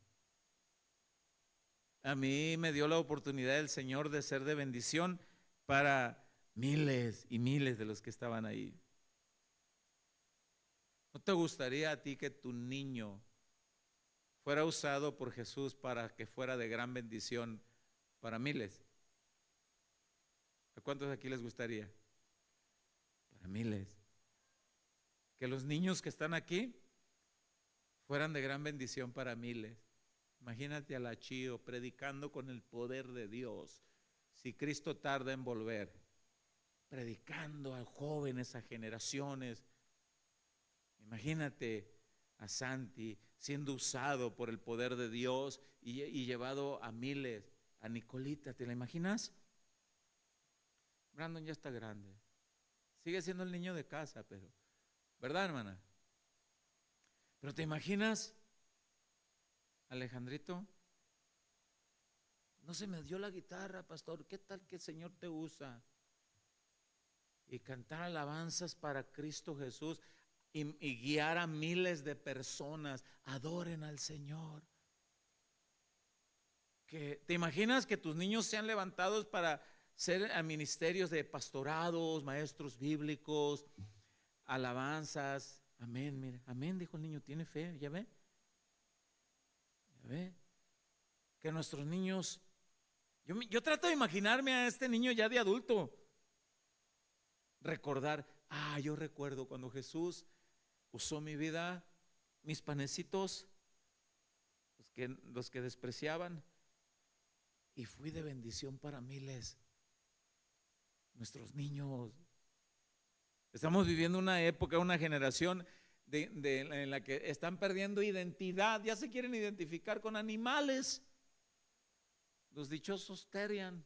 A: A mí me dio la oportunidad el Señor de ser de bendición para miles y miles de los que estaban ahí. ¿No te gustaría a ti que tu niño fuera usado por Jesús para que fuera de gran bendición para miles? ¿A cuántos aquí les gustaría? Para miles. Que los niños que están aquí fueran de gran bendición para miles. Imagínate a la Chío predicando con el poder de Dios. Si Cristo tarda en volver, predicando a jóvenes, a generaciones. Imagínate a Santi siendo usado por el poder de Dios y llevado a miles. A Nicolita, ¿te la imaginas? Brandon ya está grande. Sigue siendo el niño de casa, pero, ¿verdad, hermana? Pero ¿te imaginas, Alejandrito? No se me dio la guitarra, pastor. ¿Qué tal que el Señor te usa? Y cantar alabanzas para Cristo Jesús y guiar a miles de personas. Adoren al Señor. ¿Te imaginas que tus niños sean levantados para ser a ministerios de pastorados, maestros bíblicos, alabanzas? Amén, mire, amén, dijo el niño, tiene fe, ¿ya ve? ¿Ya ve? Que nuestros niños, yo trato de imaginarme a este niño ya de adulto, recordar, yo recuerdo cuando Jesús usó mi vida, mis panecitos, los que despreciaban, y fui de bendición para miles. Nuestros niños. Estamos viviendo una época, una generación en la que están perdiendo identidad, ya se quieren identificar con animales. Los dichosos terrian.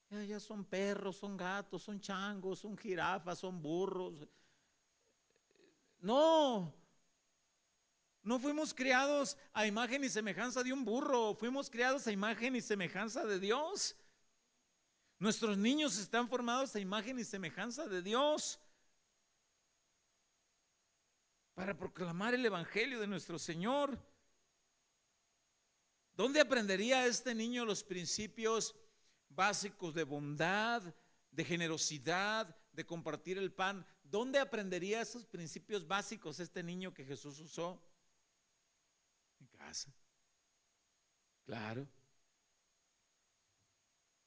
A: Ya son perros, son gatos, son changos, son jirafas, son burros. No fuimos criados a imagen y semejanza de un burro, fuimos criados a imagen y semejanza de Dios. Nuestros niños están formados a imagen y semejanza de Dios para proclamar el evangelio de nuestro Señor. ¿Dónde aprendería este niño los principios básicos de bondad, de generosidad, de compartir el pan? ¿Dónde aprendería esos principios básicos este niño que Jesús usó? En casa. Claro.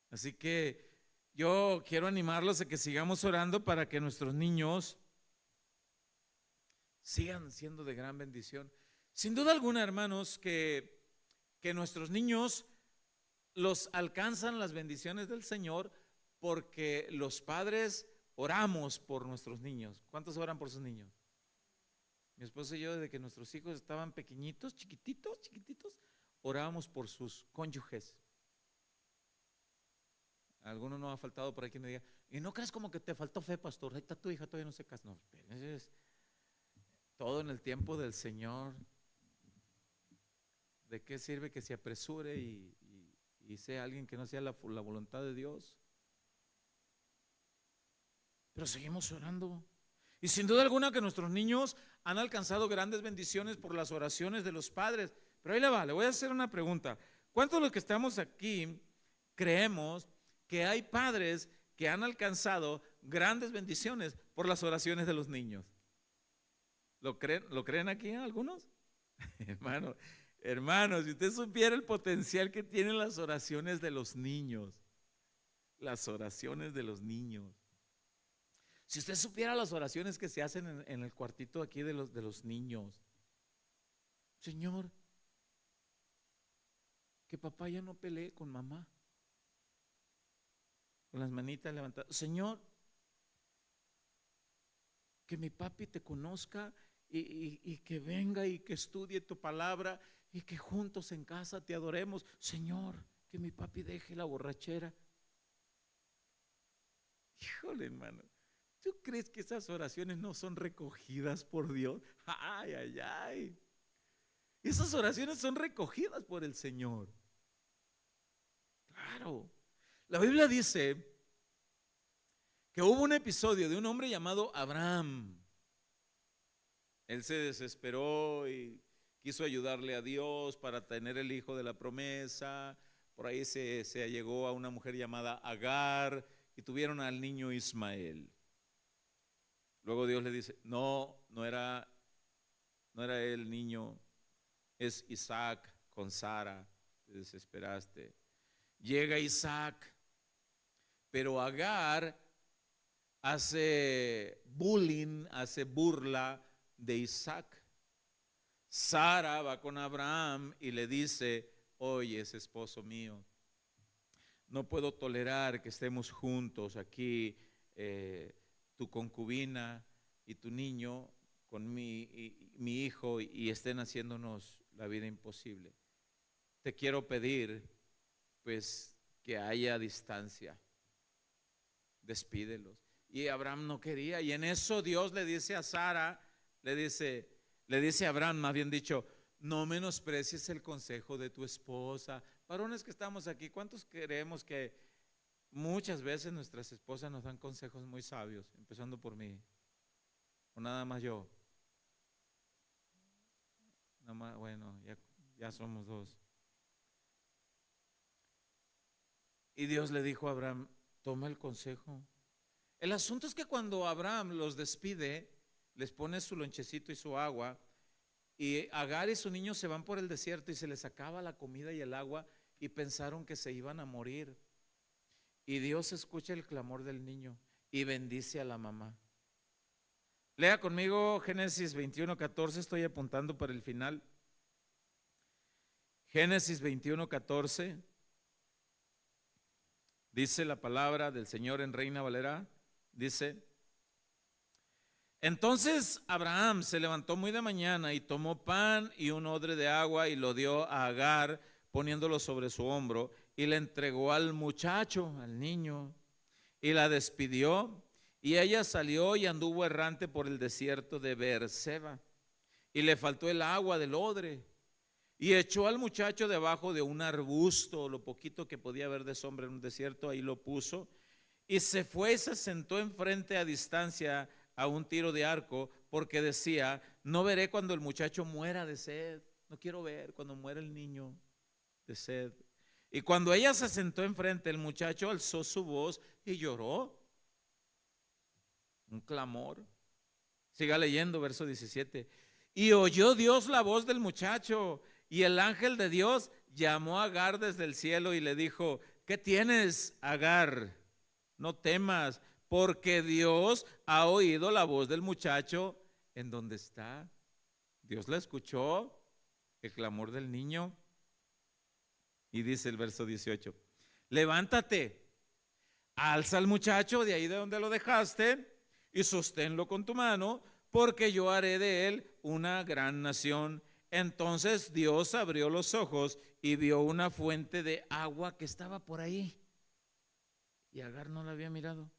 A: Así que yo quiero animarlos a que sigamos orando para que nuestros niños sigan siendo de gran bendición. Sin duda alguna, hermanos, que nuestros niños los alcanzan las bendiciones del Señor porque los padres oramos por nuestros niños. ¿Cuántos oran por sus niños? Mi esposo y yo, desde que nuestros hijos estaban pequeñitos, chiquititos, orábamos por sus cónyuges. Alguno no ha faltado por aquí que me diga, ¿y no crees como que te faltó fe, pastor? Ahí está tu hija, todavía no se casa. No, es todo en el tiempo del Señor. ¿De qué sirve que se apresure y sea alguien que no sea la voluntad de Dios? Pero seguimos orando. Y sin duda alguna que nuestros niños han alcanzado grandes bendiciones por las oraciones de los padres. Pero ahí le voy a hacer una pregunta. ¿Cuántos de los que estamos aquí creemos que hay padres que han alcanzado grandes bendiciones por las oraciones de los niños? ¿Lo creen aquí algunos? Hermano, si usted supiera el potencial que tienen las oraciones de los niños, las oraciones de los niños. Si usted supiera las oraciones que se hacen en el cuartito aquí de los niños. Señor, que papá ya no pelee con mamá. Con las manitas levantadas. Señor, que mi papi te conozca y que venga y que estudie tu palabra y que juntos en casa te adoremos. Señor, que mi papi deje la borrachera. Híjole, hermano, ¿Tú crees que esas oraciones no son recogidas por Dios? Ay, ay, ay. Esas oraciones son recogidas por el Señor. Claro. La Biblia dice que hubo un episodio de un hombre llamado Abraham. Él se desesperó y quiso ayudarle a Dios para tener el hijo de la promesa. Por ahí se allegó a una mujer llamada Agar y tuvieron al niño Ismael. Luego Dios le dice, no era el niño, es Isaac con Sara. Te desesperaste. Llega Isaac, pero Agar hace bullying, hace burla de Isaac. Sara va con Abraham y le dice, oye, es esposo mío, no puedo tolerar que estemos juntos aquí, tu concubina y tu niño con mi hijo y estén haciéndonos la vida imposible. Te quiero pedir pues que haya distancia, despídelos. Y Abraham no quería, y en eso Dios le dice a Sara, le dice a Abraham, más bien dicho, no menosprecies el consejo de tu esposa. Varones que estamos aquí, ¿cuántos creemos que muchas veces nuestras esposas nos dan consejos muy sabios, empezando por mí? ¿O nada más yo? Nada más, bueno, ya somos dos. Y Dios le dijo a Abraham, toma el consejo. El asunto es que cuando Abraham los despide, les pone su lonchecito y su agua, y Agar y su niño se van por el desierto y se les acaba la comida y el agua y pensaron que se iban a morir. Y Dios escucha el clamor del niño y bendice a la mamá. Lea conmigo Génesis 21:14, estoy apuntando para el final. Génesis 21:14. Dice la palabra del Señor en Reina Valera, dice: entonces Abraham se levantó muy de mañana y tomó pan y un odre de agua y lo dio a Agar, poniéndolo sobre su hombro, y le entregó al muchacho, al niño, y la despidió, y ella salió y anduvo errante por el desierto de Beerseba, y le faltó el agua del odre, y echó al muchacho debajo de un arbusto, lo poquito que podía haber de sombra en un desierto, ahí lo puso, y se fue y se sentó enfrente a distancia a un tiro de arco, porque decía, no veré cuando el muchacho muera de sed, no quiero ver cuando muera el niño de sed. Y cuando ella se sentó enfrente, el muchacho alzó su voz y lloró, un clamor. Siga leyendo, verso 17. Y oyó Dios la voz del muchacho, y el ángel de Dios llamó a Agar desde el cielo y le dijo, ¿qué tienes, Agar? No temas, porque Dios ha oído la voz del muchacho en donde está. Dios la escuchó, el clamor del niño. Y dice el verso 18, levántate, alza al muchacho de ahí de donde lo dejaste y sosténlo con tu mano, porque yo haré de él una gran nación. Entonces Dios abrió los ojos y vio una fuente de agua que estaba por ahí. Y Agar no la había mirado.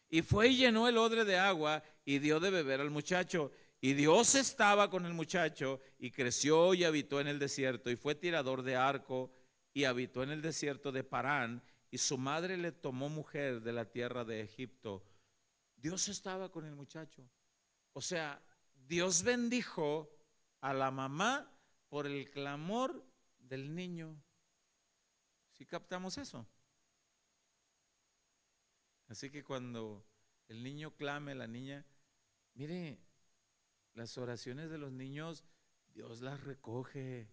A: Y fue y llenó el odre de agua y dio de beber al muchacho. Y Dios estaba con el muchacho y creció y habitó en el desierto y fue tirador de arco y habitó en el desierto de Parán. Y su madre le tomó mujer de la tierra de Egipto. Dios estaba con el muchacho. O sea, Dios bendijo a la mamá por el clamor del niño. ¿Sí captamos eso? Así que cuando el niño clame, la niña, mire, las oraciones de los niños, Dios las recoge.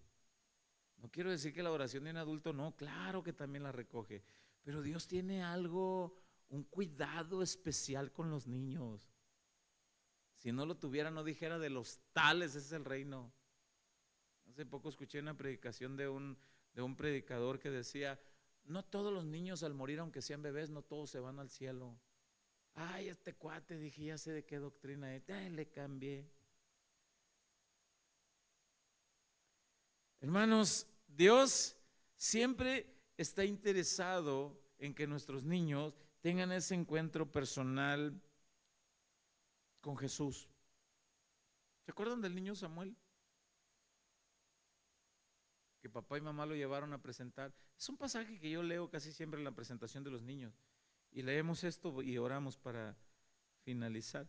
A: No quiero decir que la oración de un adulto no, claro que también la recoge, pero Dios tiene algo, un cuidado especial con los niños. Si no lo tuviera, no dijera de los tales, ese es el reino. Hace poco escuché una predicación de un predicador que decía, no todos los niños al morir, aunque sean bebés, no todos se van al cielo. Ay, este cuate, dije, ya sé de qué doctrina es. Ay, le cambié. Hermanos, Dios siempre está interesado en que nuestros niños tengan ese encuentro personal con Jesús. ¿Se acuerdan del niño Samuel? Que papá y mamá lo llevaron a presentar. Es un pasaje que yo leo casi siempre en la presentación de los niños. Y leemos esto y oramos para finalizar.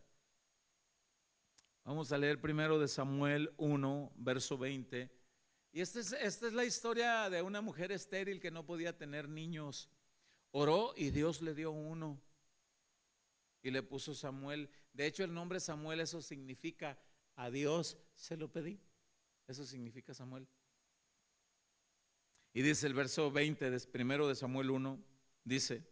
A: Vamos a leer primero de Samuel 1, verso 20. Y esta es la historia de una mujer estéril que no podía tener niños. Oró y Dios le dio uno. Y le puso Samuel. De hecho, el nombre Samuel, eso significa a Dios se lo pedí. Eso significa Samuel. Y dice el verso 20 primero de Samuel 1, dice: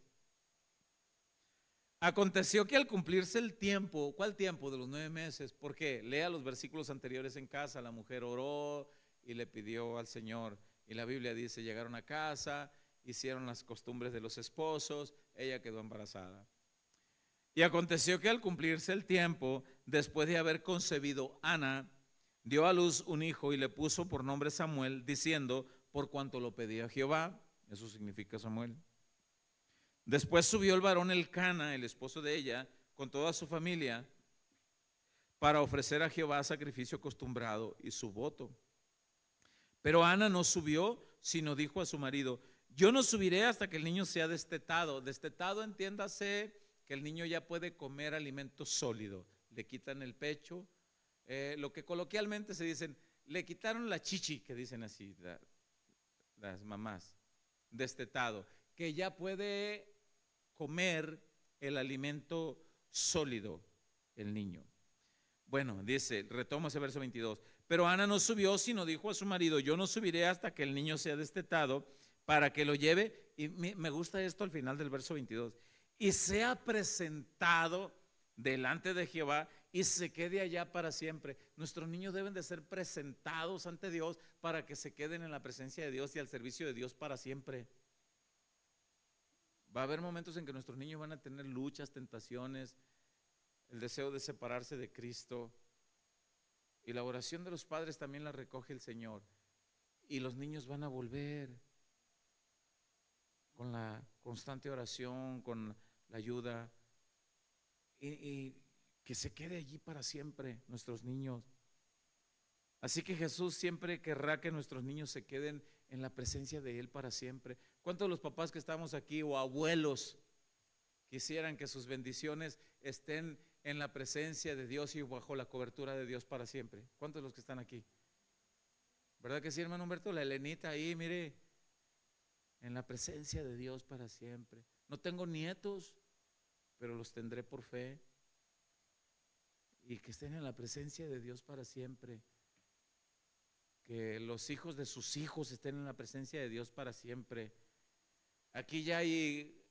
A: aconteció que al cumplirse el tiempo, ¿cuál tiempo? De los 9 meses. ¿Por qué? Lea los versículos anteriores en casa. La mujer oró y le pidió al Señor. Y la Biblia dice, llegaron a casa, hicieron las costumbres de los esposos, ella quedó embarazada. Y aconteció que al cumplirse el tiempo, después de haber concebido Ana, dio a luz un hijo y le puso por nombre Samuel, diciendo, por cuanto lo pedía Jehová. Eso significa Samuel. Después subió el varón Elcana, el esposo de ella, con toda su familia, para ofrecer a Jehová sacrificio acostumbrado y su voto. Pero Ana no subió, sino dijo a su marido, yo no subiré hasta que el niño sea destetado. Destetado, entiéndase que el niño ya puede comer alimento sólido. Le quitan el pecho, lo que coloquialmente se dicen, le quitaron la chichi, que dicen así las mamás. Destetado, que ya puede comer el alimento sólido el niño. Bueno, dice, retomo ese verso 22. Pero Ana no subió, sino dijo a su marido, yo no subiré hasta que el niño sea destetado para que lo lleve. Y me gusta esto al final del verso 22. Y sea presentado delante de Jehová y se quede allá para siempre. Nuestros niños deben de ser presentados ante Dios para que se queden en la presencia de Dios y al servicio de Dios para siempre. Va a haber momentos en que nuestros niños van a tener luchas, tentaciones, el deseo de separarse de Cristo. Y la oración de los padres también la recoge el Señor. Y los niños van a volver con la constante oración, con la ayuda. Y que se quede allí para siempre nuestros niños. Así que Jesús siempre querrá que nuestros niños se queden en la presencia de Él para siempre. ¿Cuántos de los papás que estamos aquí o abuelos quisieran que sus bendiciones estén en la presencia de Dios y bajo la cobertura de Dios para siempre? ¿Cuántos de los que están aquí? ¿Verdad que sí, hermano Humberto? La Elenita ahí, mire, en la presencia de Dios para siempre. No tengo nietos, pero los tendré por fe. Y que estén en la presencia de Dios para siempre. Que los hijos de sus hijos estén en la presencia de Dios para siempre. Aquí ya hay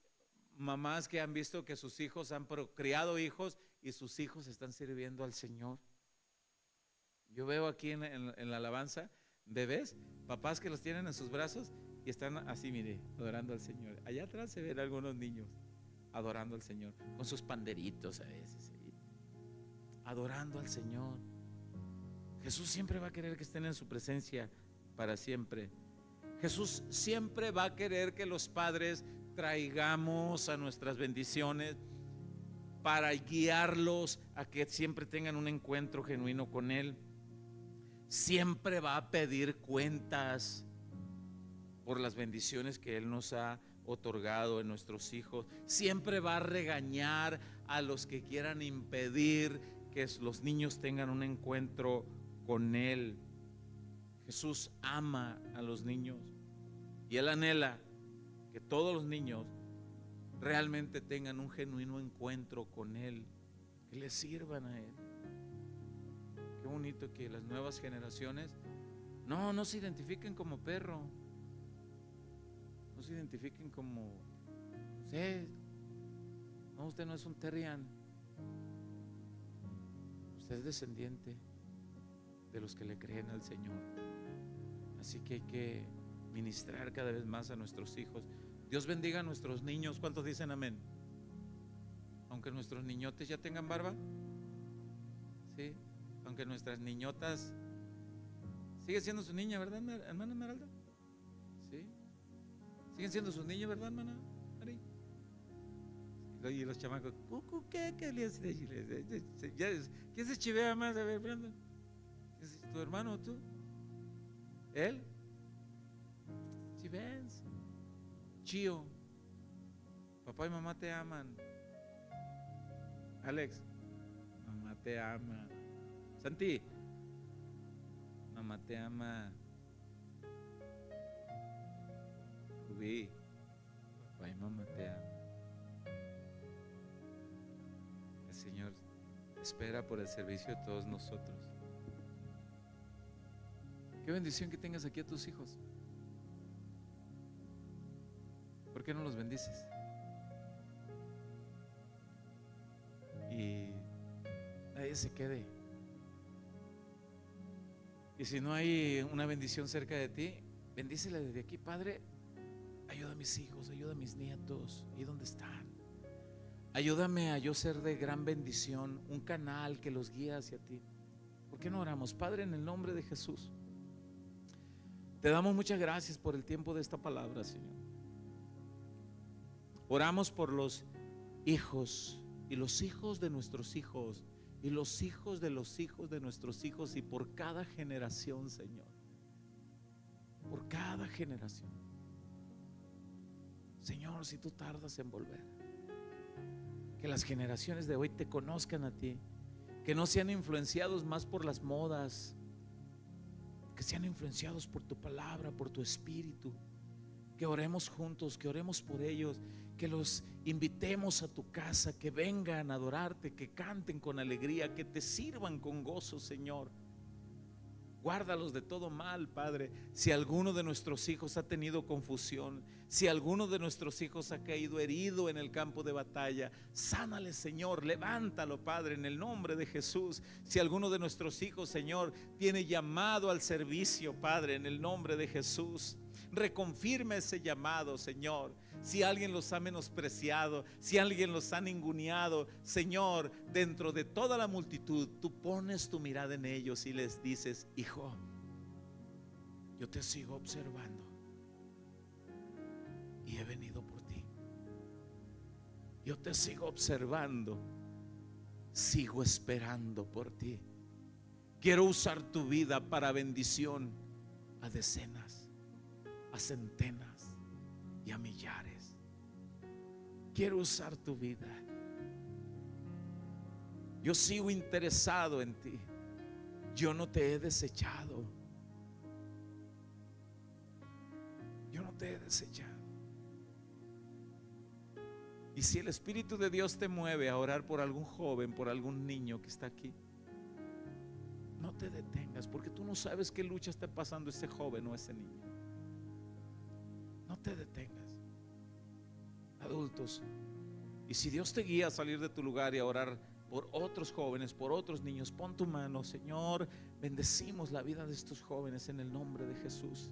A: mamás que han visto que sus hijos han procreado hijos y sus hijos están sirviendo al Señor. Yo veo aquí en la alabanza bebés, papás que los tienen en sus brazos y están así, mire, adorando al Señor. Allá atrás se ven algunos niños adorando al Señor, con sus panderitos a veces, ¿sí? Adorando al Señor. Jesús siempre va a querer que estén en su presencia para siempre. Jesús siempre va a querer que los padres traigamos a nuestras bendiciones para guiarlos a que siempre tengan un encuentro genuino con Él. Siempre va a pedir cuentas por las bendiciones que Él nos ha otorgado en nuestros hijos. Siempre va a regañar a los que quieran impedir que los niños tengan un encuentro con Él. Jesús ama a los niños y Él anhela que todos los niños realmente tengan un genuino encuentro con Él, que le sirvan a Él. Qué bonito que las nuevas generaciones no se identifiquen como perro, no se identifiquen como usted. No, usted no es un terrian, usted es descendiente de los que le creen al Señor. Así que hay que ministrar cada vez más a nuestros hijos. Dios bendiga a nuestros niños. ¿Cuántos dicen amén? Aunque nuestros niñotes ya tengan barba, ¿sí? Aunque nuestras niñotas sigue siendo su niña, ¿verdad, hermana Esmeralda? ¿Sí? Siguen siendo sus niños, ¿verdad, hermana Mari? Y los chamacos, ¿qué le hace? ¿Quién se chivea más? A ver, Brandon, ¿tu hermano o tú? ¿Él? Chivense. Chío, papá y mamá te aman. Alex, mamá te ama. Santi, mamá te ama. Rubí, papá y mamá te aman. El Señor espera por el servicio de todos nosotros. Qué bendición que tengas aquí a tus hijos. ¿Por qué no los bendices? Y nadie se quede. Y si no hay una bendición cerca de ti, bendícela desde aquí. Padre, ayuda a mis hijos, ayuda a mis nietos, ahí donde están. Ayúdame a yo ser de gran bendición, un canal que los guíe hacia ti. ¿Por qué no oramos? Padre, en el nombre de Jesús, te damos muchas gracias por el tiempo de esta palabra, Señor. Oramos por los hijos y los hijos de nuestros hijos y los hijos de los hijos de nuestros hijos, y por cada generación, Señor. Por cada generación. Señor, si tú tardas en volver, que las generaciones de hoy te conozcan a ti, que no sean influenciados más por las modas, que sean influenciados por tu palabra, por tu espíritu. Que oremos juntos, que oremos por ellos, que los invitemos a tu casa, que vengan a adorarte, que canten con alegría, que te sirvan con gozo, Señor. Guárdalos de todo mal, Padre. Si alguno de nuestros hijos ha tenido confusión, si alguno de nuestros hijos ha caído herido en el campo de batalla, sánale, Señor, levántalo, Padre, en el nombre de Jesús. Si alguno de nuestros hijos, Señor, tiene llamado al servicio, Padre, en el nombre de Jesús, reconfirma ese llamado, Señor. Si alguien los ha menospreciado, si alguien los ha ninguneado, Señor, dentro de toda la multitud, tú pones tu mirada en ellos y les dices: hijo, yo te sigo observando y he venido por ti. Yo te sigo observando, sigo esperando por ti. Quiero usar tu vida para bendición a decenas, a centenas y a millares. Quiero usar tu vida. Yo sigo interesado en ti. Yo no te he desechado. Yo no te he desechado. Y si el Espíritu de Dios te mueve a orar por algún joven, por algún niño que está aquí, no te detengas, porque tú no sabes qué lucha está pasando ese joven o ese niño. No te detengas. Adultos, y si Dios te guía a salir de tu lugar y a orar por otros jóvenes, por otros niños, pon tu mano. Señor, bendecimos la vida de estos jóvenes en el nombre de Jesús.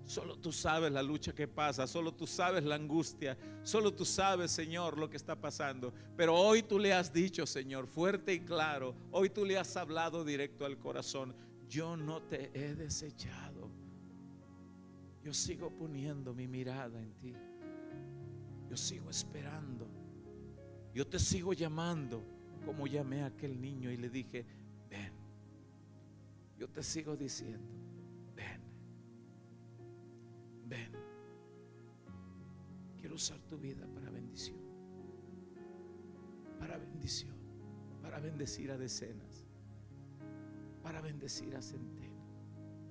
A: Solo tú sabes la lucha que pasa, solo tú sabes la angustia, solo tú sabes, Señor, lo que está pasando. Pero hoy tú le has dicho, Señor, fuerte y claro, hoy tú le has hablado directo al corazón: yo no te he desechado. Yo sigo poniendo mi mirada en ti. Yo sigo esperando. Yo te sigo llamando, como llamé a aquel niño y le dije: ven. Yo te sigo diciendo: ven, ven. Quiero usar tu vida para bendición, para bendición, para bendecir a decenas, para bendecir a centenas,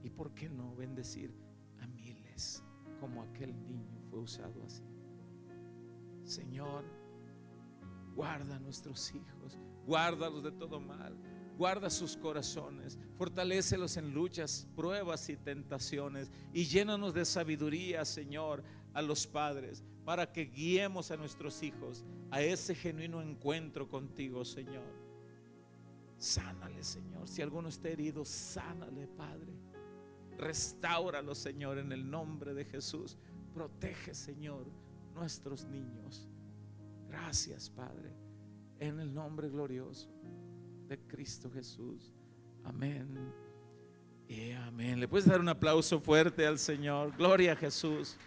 A: y por qué no bendecir a miles, como aquel niño fue usado así. Señor, guarda a nuestros hijos, guárdalos de todo mal, guarda sus corazones, fortalécelos en luchas, pruebas y tentaciones, y llénanos de sabiduría, Señor, a los padres, para que guiemos a nuestros hijos a ese genuino encuentro contigo, Señor. Sánale, Señor. Si alguno está herido, sánale, Padre. Restáuralo, Señor, en el nombre de Jesús. Protege, Señor, nuestros niños. Gracias, Padre, en el nombre glorioso de Cristo Jesús. Amén y amén. ¿Le puedes dar un aplauso fuerte al Señor? Gloria a Jesús.